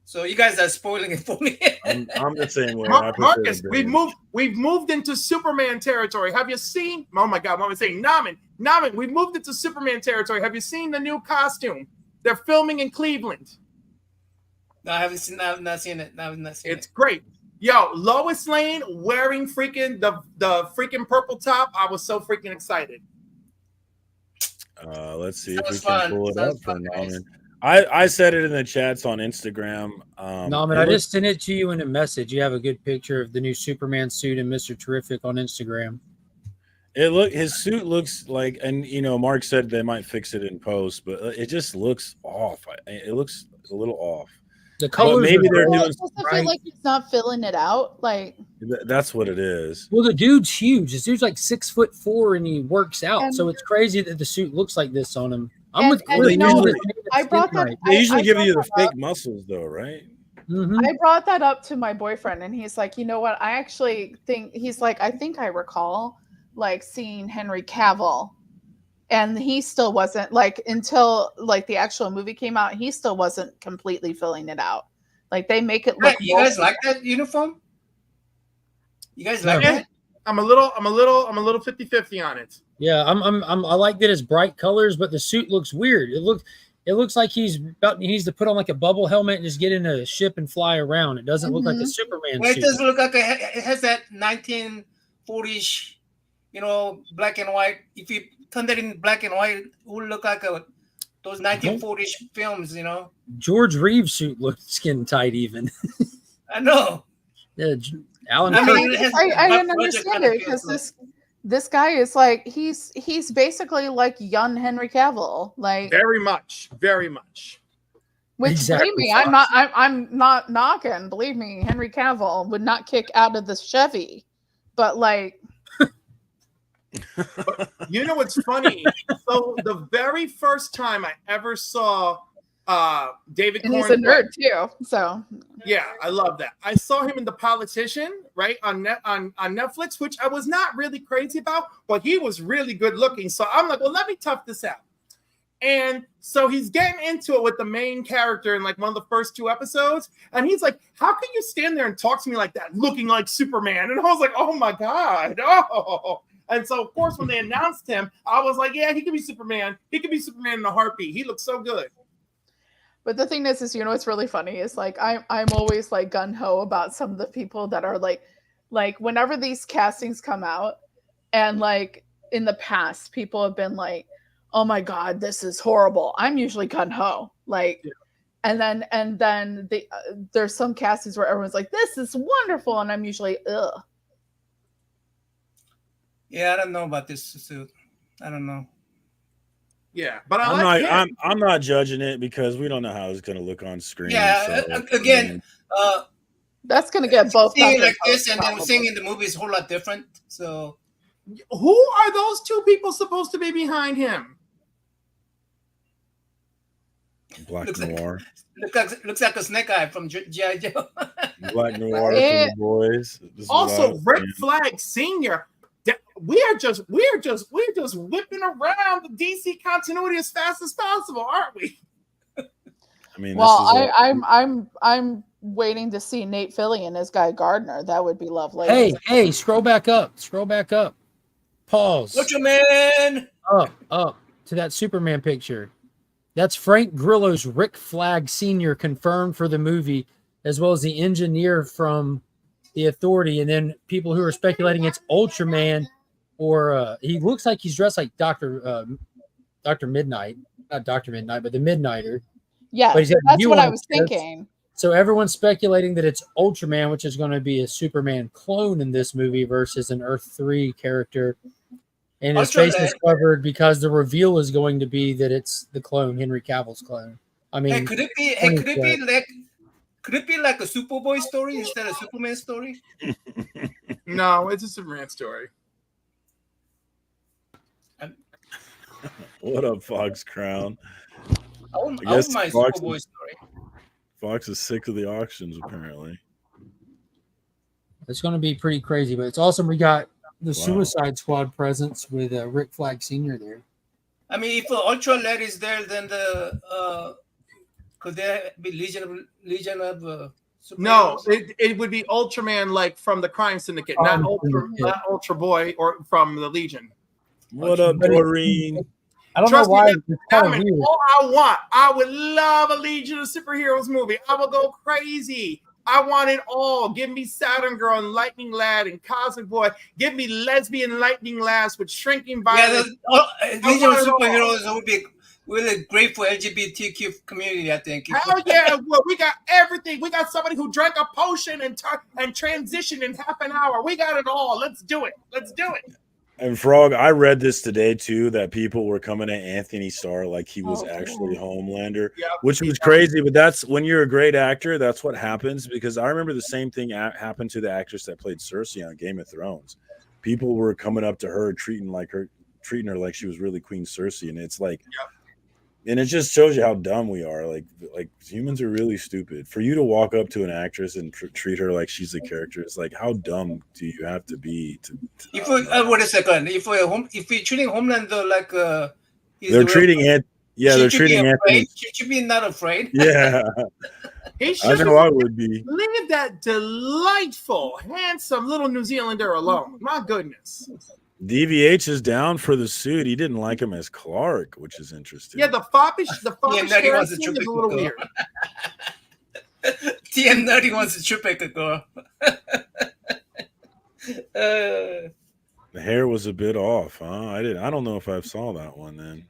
So you guys are spoiling it for me. I'm the same way. Marcus, we've moved into Superman territory. Have you seen? Oh my God, what am I saying? Naman, we've moved into Superman territory. Have you seen the new costume? They're filming in Cleveland. No, I haven't seen. I've not seen it. It's great. Yo, Lois Lane wearing freaking the freaking purple top. I was so freaking excited. Let's see if we can pull it up for Naman. I said it in the chats on Instagram. Naman, I just sent it to you in a message. You have a good picture of the new Superman suit and Mr. Terrific on Instagram. His suit looks like, and Mark said they might fix it in post, but it just looks off. It looks a little off. The colors, maybe they're doing. It doesn't feel like he's not filling it out. Like that's what it is. Well, the dude's huge. This dude's like 6'4" and he works out. So it's crazy that the suit looks like this on him. I'm with Chris. I brought that. They usually give you the fake muscles, though, right? Mm-hmm. I brought that up to my boyfriend, and he's like, you know what? I actually think he's like, I think I recall like seeing Henry Cavill, and he still wasn't like until like the actual movie came out. He still wasn't completely filling it out. Like they make it look. You guys like that uniform? You guys like that? I'm a little 50-50 on it. Yeah, I like that it's bright colors, but the suit looks weird. It looks like he needs to put on like a bubble helmet and just get in a ship and fly around. It doesn't look like a Superman suit. It doesn't look like it has that 1940s, black and white. If you turn that in black and white, it would look like those 1940s films, George Reeves' suit looked skin tight even. I know. Yeah, Alan. I didn't understand it because this guy is like he's basically like young Henry Cavill, like very much. Which exactly. Believe me, I'm not knocking. Believe me, Henry Cavill would not kick out of the Chevy, but like. But you know what's funny? So the very first time I ever saw David and Corn, he's a nerd too, so yeah, I love that. I saw him in The Politician, right, on Netflix, which I was not really crazy about, but he was really good looking. So I'm like, well, let me tough this out. And so he's getting into it with the main character in like one of the first 2 episodes, and he's like, "How can you stand there and talk to me like that, looking like Superman?" And I was like, "Oh my God, oh!" And so of course when they announced him, I was like, "Yeah, he could be Superman. He could be Superman in a heartbeat. He looks so good." But the thing is, you know, what's really funny is like I'm always like gun ho about some of the people that are like whenever these castings come out, and like in the past, people have been like, "Oh my god, this is horrible." I'm usually gun ho, like, and then there's some castings where everyone's like, "This is wonderful," and I'm usually ugh. Yeah, I don't know about this suit. I don't know. Yeah, but I'm not judging it because we don't know how it's going to look on screen. Yeah, so, again, that's going to get both. Seeing like this and then seeing in the movie is a whole lot different. So, who are those two people supposed to be behind him? Black Noir. Looks like a Snake Eye from G.I. Joe. Black Noir from the boys. Also, Rick Flag Sr. We're just whipping around the DC continuity as fast as possible, aren't we? I mean, well, I'm waiting to see Nate Fillion as Guy Gardner. That would be lovely. Hey, scroll back up. Pause. Ultraman. Up to that Superman picture. That's Frank Grillo's Rick Flag Sr. confirmed for the movie, as well as the engineer from the Authority, and then people who are speculating it's Ultraman, or he looks like he's dressed like Dr. Midnight, not Dr. Midnight, but the Midnighter. Yeah, that's what I was thinking. So everyone's speculating that it's Ultraman, which is going to be a Superman clone in this movie versus an Earth 3 character. And his face is covered because the reveal is going to be that it's the clone, Henry Cavill's clone. I mean, could it be like a Superboy story instead of Superman story? No, it's a Superman story. What up, Fox Crown? I guess my Superboy story. Fox is sick of the auctions, apparently. It's going to be pretty crazy, but it's awesome. We got the Suicide Squad presence with Rick Flag Sr. there. I mean, if Ultra Led is there, then could there be Legion of No, it would be Ultraman, like from the Crime Syndicate, not Ultra Boy or from the Legion. What up, Doreen? I don't know why. I would love a Legion of Superheroes movie. I would go crazy. I want it all. Give me Saturn Girl and Lightning Lad and Cosmic Boy. Give me lesbian Lightning Lads with shrinking violence. Yeah, Legion of Superheroes would be really great for LGBTQ community, I think. Hell yeah. Well, we got everything. We got somebody who drank a potion and transitioned in half an hour. We got it all. Let's do it. And Frog, I read this today too, that people were coming at Anthony Starr like he was actually Homelander, which was crazy. But that's when you're a great actor, that's what happens. Because I remember the same thing happened to the actress that played Cersei on Game of Thrones. People were coming up to her, treating her like she was really Queen Cersei, and it's like, and it just shows you how dumb we are. Like humans are really stupid. For you to walk up to an actress and treat her like she's a character, it's like, how dumb do you have to be? Wait a second. If we're treating Homelander like they're treating it, they're treating Anthony. Should you be not afraid? Yeah, I know I would be. Leave that delightful, handsome little New Zealander alone. My goodness. DVH is down for the suit. He didn't like him as Clark, which is interesting. Yeah, the foppish hair is a little weird. TM Nutty wants a Triple girl. The hair was a bit off, huh? I don't know if I saw that one then.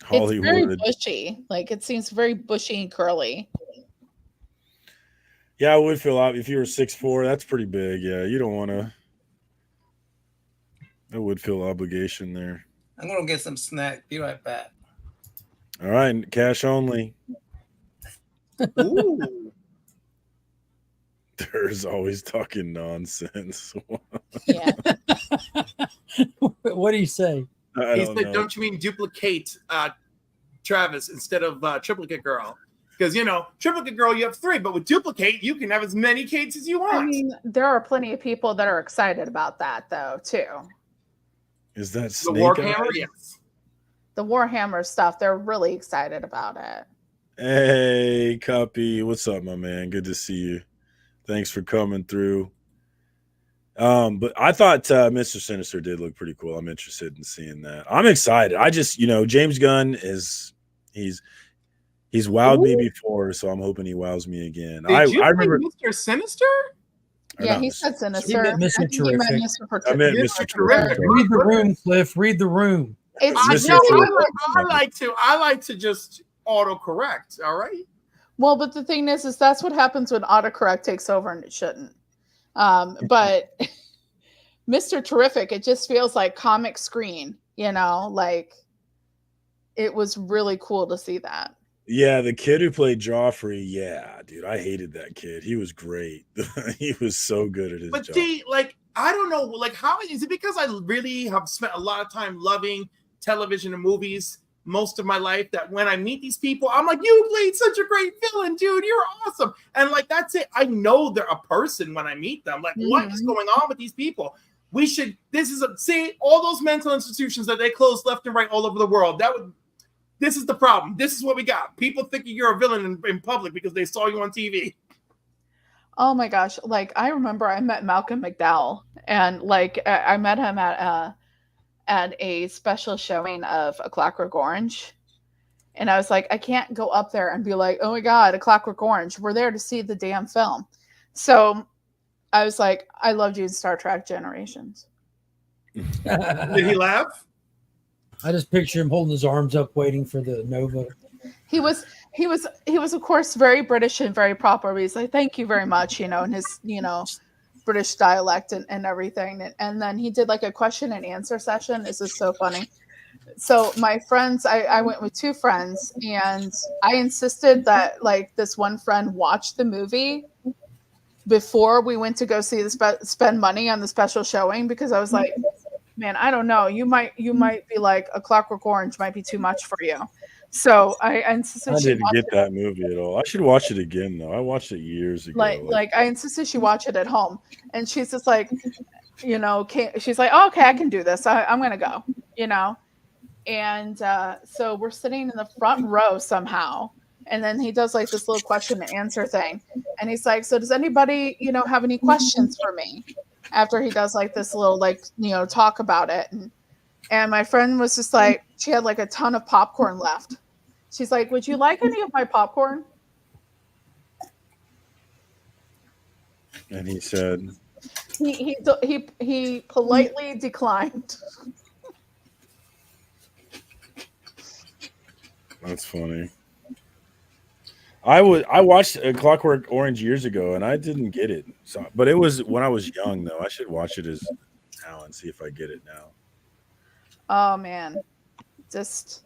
Hollywood. It's very bushy. Like it seems very bushy and curly. Yeah, I would feel out if you were 6'4". That's pretty big. Yeah, you don't want to. I would feel obligation there. I'm gonna get some snack. Be right back. All right, cash only. Ooh. There's always talking nonsense. Yeah. What do you say? He said, "Don't you mean duplicate Travis instead of triplicate girl?" Because, triplicate girl, you have 3, but with duplicate, you can have as many Kates as you want. I mean, there are plenty of people that are excited about that, though, too. Is that the Warhammer? Yes. The Warhammer stuff, they're really excited about it. Hey, Copy. What's up, my man? Good to see you. Thanks for coming through. But I thought Mr. Sinister did look pretty cool. I'm interested in seeing that. I'm excited. I just, James Gunn He's wowed me before, so I'm hoping he wows me again. Did you I remember Mr. Sinister? Yeah, he said Sinister. He meant Mr. Terrific. I meant Mr. Terrific. Read the room, Cliff. Read the room. I like to just autocorrect. All right. Well, but the thing is that's what happens when autocorrect takes over, and it shouldn't. But Mr. Terrific, it just feels like comic screen, like it was really cool to see that. Yeah, the kid who played Joffrey, yeah, dude, I hated that kid. He was great. He was so good at his job. See, I don't know, how is it because I really have spent a lot of time loving television and movies most of my life that when I meet these people, I'm like, you played such a great villain, dude. You're awesome. And that's it. I know they're a person when I meet them. What is going on with these people? See all those mental institutions that they closed left and right all over the world. This is the problem. This is what we got. People thinking you're a villain in public because they saw you on TV. Oh my gosh. I remember I met Malcolm McDowell, and I met him at a special showing of A Clockwork Orange. And I was like, I can't go up there and be like, oh my God, A Clockwork Orange. We're there to see the damn film. So I was like, I loved you in Star Trek Generations. Did he laugh? I just picture him holding his arms up, waiting for the Nova. He was of course very British and very proper. But he's like, thank you very much, in his, British dialect and everything. And then he did a question and answer session. This is so funny. So my friends, I went with two friends, and I insisted that this one friend watch the movie before we went to go see spend money on the special showing, because I was like, man, I don't know. You might be like, A Clockwork Orange might be too much for you. So I insisted. I didn't get that movie at all. I should watch it again though. I watched it years ago. I insisted she watch it at home, and she's just like, she's like, oh, okay, I can do this. I'm gonna go, And so we're sitting in the front row somehow, and then he does this little question and answer thing, and he's like, so does anybody have any questions for me? After he does this little talk about it, and my friend was just like, she had a ton of popcorn left. She's like, would you like any of my popcorn? And he said, he politely declined. That's funny. I watched A Clockwork Orange years ago, and I didn't get it. But it was when I was young, though. I should watch it now and see if I get it now. Oh man, just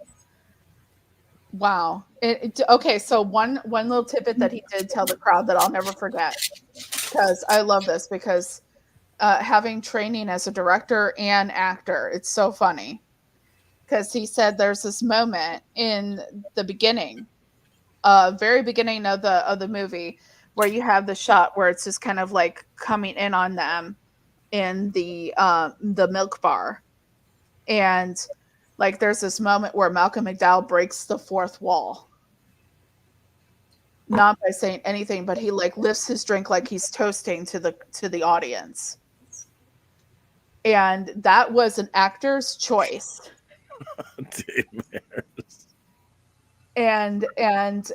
wow. Okay, so one little tidbit that he did tell the crowd that I'll never forget, because I love this, because having training as a director and actor, it's so funny. Because he said there's this moment in the beginning, very beginning of the movie, where you have the shot where it's just kind of coming in on them in the milk bar. And there's this moment where Malcolm McDowell breaks the fourth wall. Not by saying anything, but he lifts his drink like he's toasting to the audience. And that was an actor's choice. And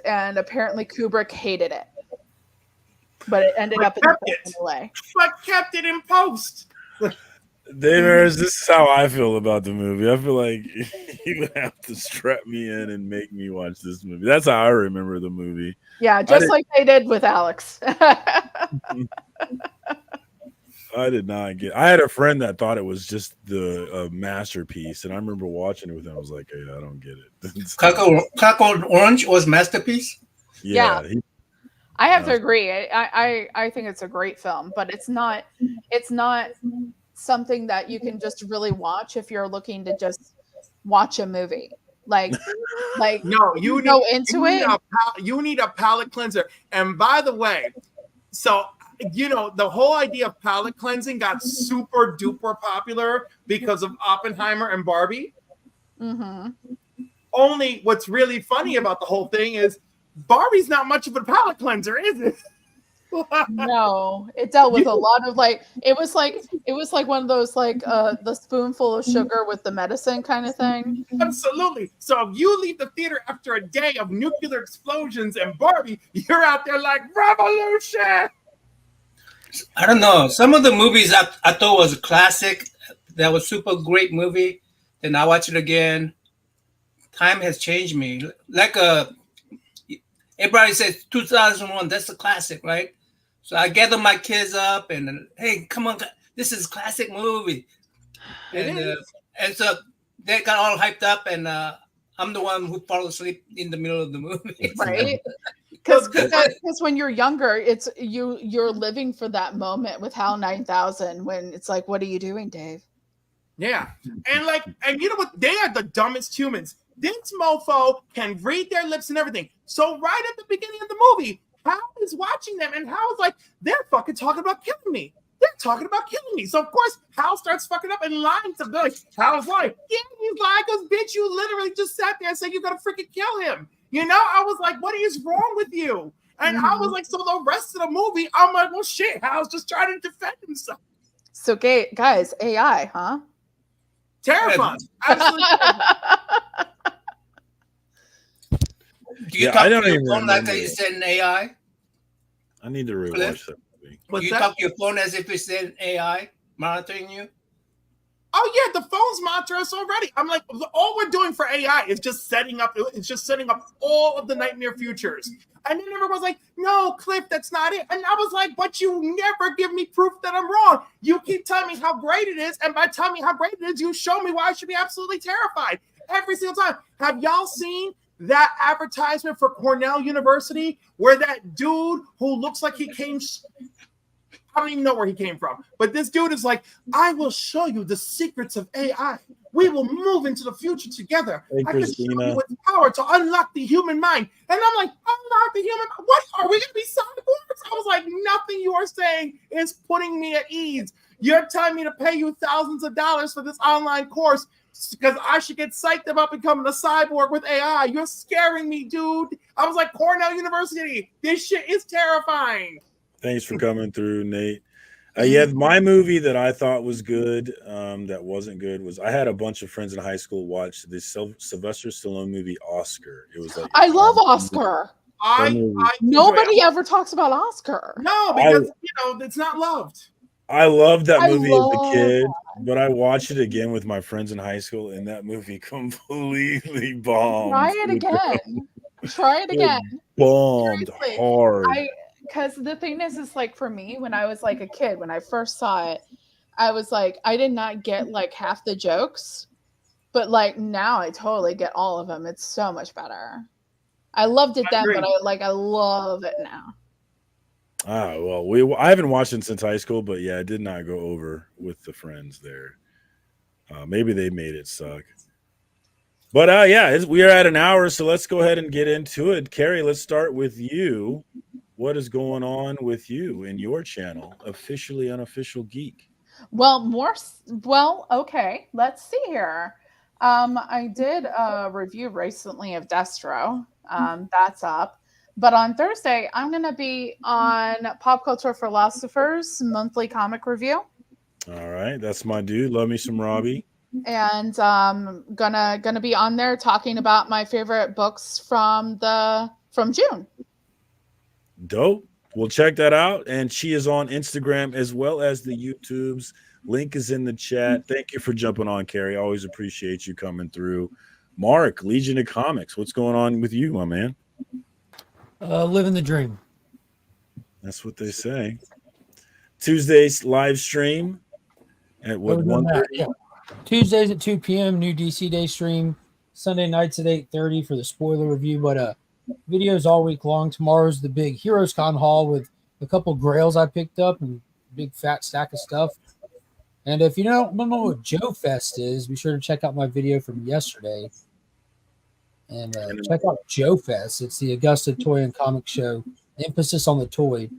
apparently Kubrick hated it. But it ended up in the way. But kept it in post. This is how I feel about the movie. I feel like you would have to strap me in and make me watch this movie. That's how I remember the movie. Yeah, just like they did with Alex. I did not get. I had a friend that thought it was just the masterpiece, and I remember watching it with him. I was like, "Hey, I don't get it." Clockwork Orange was masterpiece. Yeah. I have to agree. I think it's a great film, but it's not something that you can just really watch if you're looking to just watch a movie. No, you need a palate cleanser. And by the way, so the whole idea of palate cleansing got super duper popular because of Oppenheimer and Barbie. Mm-hmm. Only what's really funny about the whole thing is Barbie's not much of a palate cleanser, is it? No, it dealt with a lot of like it was like one of those like the spoonful of sugar with the medicine kind of thing. Absolutely. So if you leave the theater after a day of nuclear explosions and Barbie, you're out there like revolution. I don't know. Some of the movies I thought was a classic. That was super great movie. Then I watch it again. Time has changed me. Like everybody says 2001. That's a classic, right? So I gather my kids up and hey, come on, this is a classic movie. And so they got all hyped up, and I'm the one who fell asleep in the middle of the movie. Right. Because when you're younger, it's you're living for that moment with HAL 9000 when it's like, what are you doing, Dave? Yeah. And you know what? They are the dumbest humans. This mofo can read their lips and everything. So right at the beginning of the movie, Hal is watching them, and Hal is like, they're fucking talking about killing me. They're talking about killing me. So of course, Hal starts fucking up and lying to Billy. Hal's like, yeah, he's lying because bitch, you literally just sat there and said you're gonna freaking kill him. You know, I was like, what is wrong with you? And I was like, so the rest of the movie, I'm like, well, shit, Hal's just trying to defend himself. So, guys, AI, huh? Terrifying. Absolutely terrifying. Do you talk to your phone like you said in AI? I need to rewatch that movie. You talk to your phone as if it's in AI monitoring you? Oh yeah, the phones monitor us already. I'm like, all we're doing for AI is just setting up. It's just setting up all of the nightmare futures. And then everyone's like, "No, Cliff, that's not it." And I was like, "But you never give me proof that I'm wrong. You keep telling me how great it is, and by telling me how great it is, you show me why I should be absolutely terrified every single time." Have y'all seen that advertisement for Cornell University where that dude who looks like he came? I don't even know where he came from, but this dude is like, "I will show you the secrets of AI. We will move into the future together. Hey, I can show you its power to unlock the human mind." And I'm like, unlock the human mind? What? Are we going to be cyborgs? I was like, nothing you are saying is putting me at ease. You're telling me to pay you thousands of dollars for this online course because I should get psyched about becoming a cyborg with AI. You're scaring me, dude. I was like, Cornell University, this shit is terrifying. Thanks for coming through, Nate. Yeah, my movie that I thought was good, that wasn't good, was I had a bunch of friends in high school watch the Sylvester Stallone movie Oscar. It was like I love Oscar. Nobody ever talks about Oscar. No, because it's not loved. I loved that movie as a kid, but I watched it again with my friends in high school, and that movie completely bombed. Try it again. Try it again. Bombed hard. Because the thing is like for me, when I was like a kid, when I first saw it, I was like, I did not get like half the jokes, but like now I totally get all of them. It's so much better. I loved it then, but I love it now. Well, I haven't watched it since high school, but yeah, it did not go over with the friends there. Maybe they made it suck. But yeah, we are at an hour, so let's go ahead and get into it. Carrie, let's start with you. What is going on with you and your channel, Officially Unofficial Geek? Well, okay. Let's see here. I did a review recently of Destro. That's up. But on Thursday, I'm going to be on Pop Culture Philosophers monthly comic review. All right, that's my dude. Love me some Robbie. And gonna be on there talking about my favorite books from June. Dope. We'll check that out. And she is on Instagram as well as the YouTubes. Link is in the chat. Thank you for jumping on, Carrie. Always appreciate you coming through. Mark, Legion of Comics. What's going on with you, my man? Living the dream. That's what they say. Tuesday's live stream at what, 1:30? Yeah. Tuesdays at 2 p.m. New DC Day stream. Sunday nights at 8:30 for the spoiler review. But videos all week long. Tomorrow's the big Heroes Con haul with a couple grails I picked up and a big fat stack of stuff. And if you don't know what Joe Fest is, be sure to check out my video from yesterday. And check out Joe Fest. It's the Augusta Toy and Comic Show. Emphasis on the toy.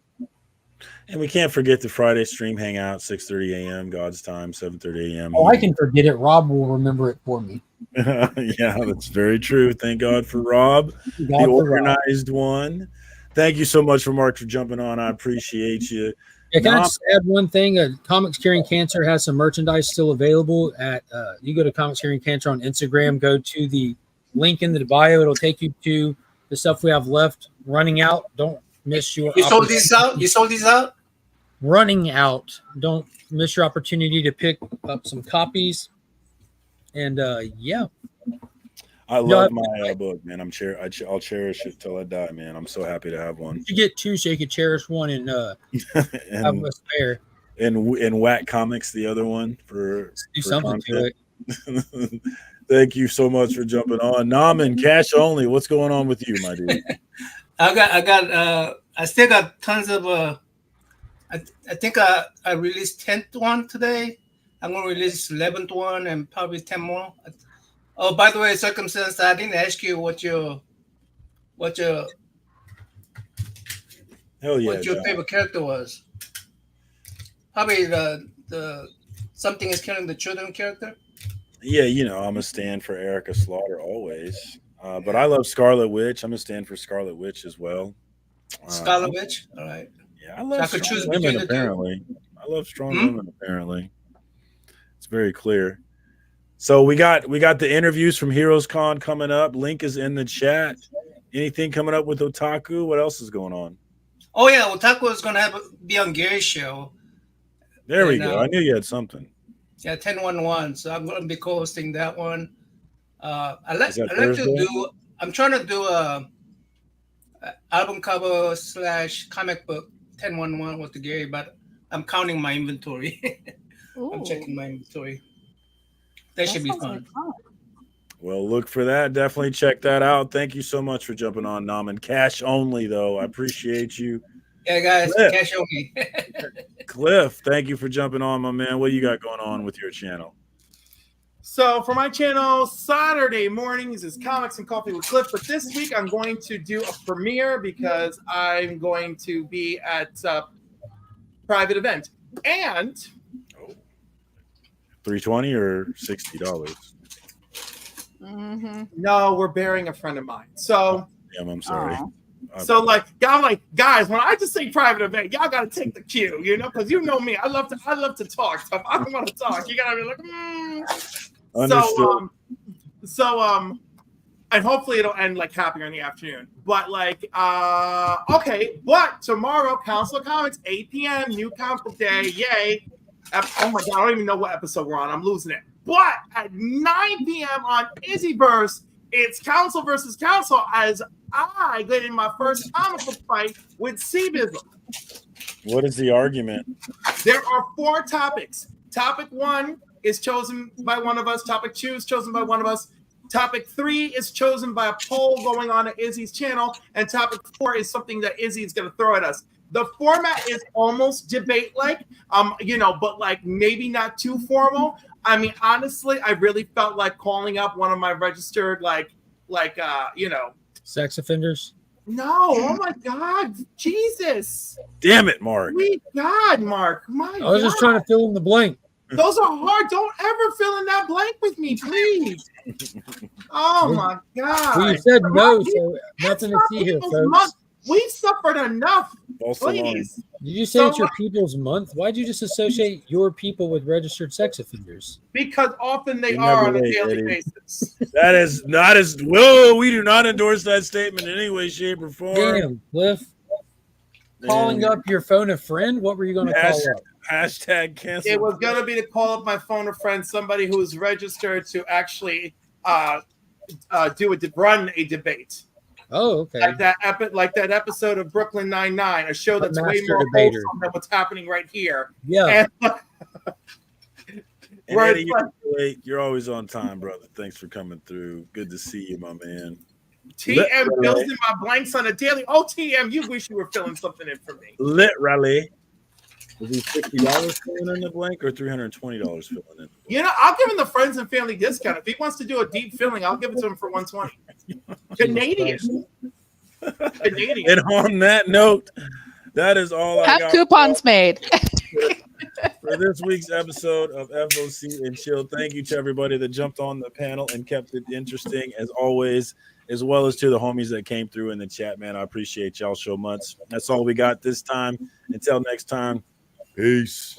And we can't forget the Friday stream hangout, 6:30 a.m. God's time, 7:30 a.m. Oh, I can forget it. Rob will remember it for me. Yeah, that's very true. Thank God for Rob, the organized one. Thank you so much for Mark for jumping on. I appreciate you. Yeah, can I just add one thing? Comics Curing Cancer has some merchandise still available at you go to Comics Curing Cancer on Instagram, go to the link in the bio. It'll take you to the stuff we have left. Running out. Don't miss your You sold these out? You sold these out? Running out. Don't miss your opportunity to pick up some copies. And yeah. I love my book, man. I'll cherish it till I die, man. I'm so happy to have one. You get two so you could cherish one and have a spare. And Whack Comics, the other one for something to it. Thank you so much for jumping on. Naman, cash only. What's going on with you, my dude? I still got tons of I think I released 10th one today. I'm gonna release 11th one and probably 10 more. Oh, by the way, Circumstance, I didn't ask you what your favorite character was. Probably the Something is Killing the Children character. Yeah, I'm a stand for Erica Slaughter always. But I love Scarlet Witch. I'm a stand for Scarlet Witch as well. Scarlet Witch? All right. Yeah, I love strong women, apparently. I love strong women, apparently. It's very clear. So we got the interviews from Heroes Con coming up. Link is in the chat. Anything coming up with Otaku? What else is going on? Oh yeah, Otaku is gonna be on Gary's show. There we go. I knew you had something. Yeah, 10-1-1. So I'm gonna be co-hosting that one. I'm trying to do a album cover / comic book 10-1-1 with the Gary, but I'm counting my inventory. I'm checking my inventory. That should be fun. Well, look for that. Definitely check that out. Thank you so much for jumping on, Naman. Cash only, though. I appreciate you. Yeah, guys, Cliff. cash only. Cliff, thank you for jumping on, my man. What you got going on with your channel? So for my channel, Saturday mornings is Comics and Coffee with Cliff. But this week I'm going to do a premiere because I'm going to be at a private event. And $320 or $60? No, we're burying a friend of mine. So I'm sorry. So I'm like, guys, when I just say private event, y'all gotta take the cue, because you know me. I love to talk. So if I don't want to talk, you gotta be like, So and hopefully it'll end happier in the afternoon. But okay, but tomorrow, Council of Comics, 8 p.m., new comic book day, yay. Oh my god, I don't even know what episode we're on. I'm losing it. But at 9 p.m. on Izzyverse, it's Council versus Council as I get in my first comic book fight with Seabism. What is the argument? There are 4 topics. Topic 1 is chosen by one of us. Topic 2 is chosen by one of us. Topic 3 is chosen by a poll going on at Izzy's channel. And topic 4 is something that Izzy is going to throw at us. The format is almost debate-like, but maybe not too formal. I mean, honestly, I really felt like calling up one of my registered, sex offenders. No, oh my God, Jesus! Damn it, Mark! Sweet God, Mark! I was just trying to fill in the blank. Those are hard. Don't ever fill in that blank with me, please. Oh my God! Well, you said no, so nothing to see here, folks. We've suffered enough. Please. Did you say it's your people's month? Why'd you just associate your people with registered sex offenders? Because often they are on a daily basis. That is not as well. We do not endorse that statement in any way, shape, or form. Damn, Cliff. Calling up your phone a friend? What were you going to call up? Hashtag cancel. It was going to be to call up my phone a friend, somebody who is registered to actually run a debate. Oh, okay. Like that episode of Brooklyn Nine-Nine, a show that's way more wholesome than what's happening right here. Yeah. And Eddie, you're always on time, brother. Thanks for coming through. Good to see you, my man. TM fills in my blanks on a daily. Oh, TM, you wish you were filling something in for me. Literally. Was he $60 filling in the blank or $320 filling in? I'll give him the friends and family discount. If he wants to do a deep filling, I'll give it to him for $120. Canadian. And on that note, that is all I got. Have coupons made. For this week's episode of FOC and Chill. Thank you to everybody that jumped on the panel and kept it interesting. As always, as well as to the homies that came through in the chat, man. I appreciate y'all so much. That's all we got this time. Until next time, peace.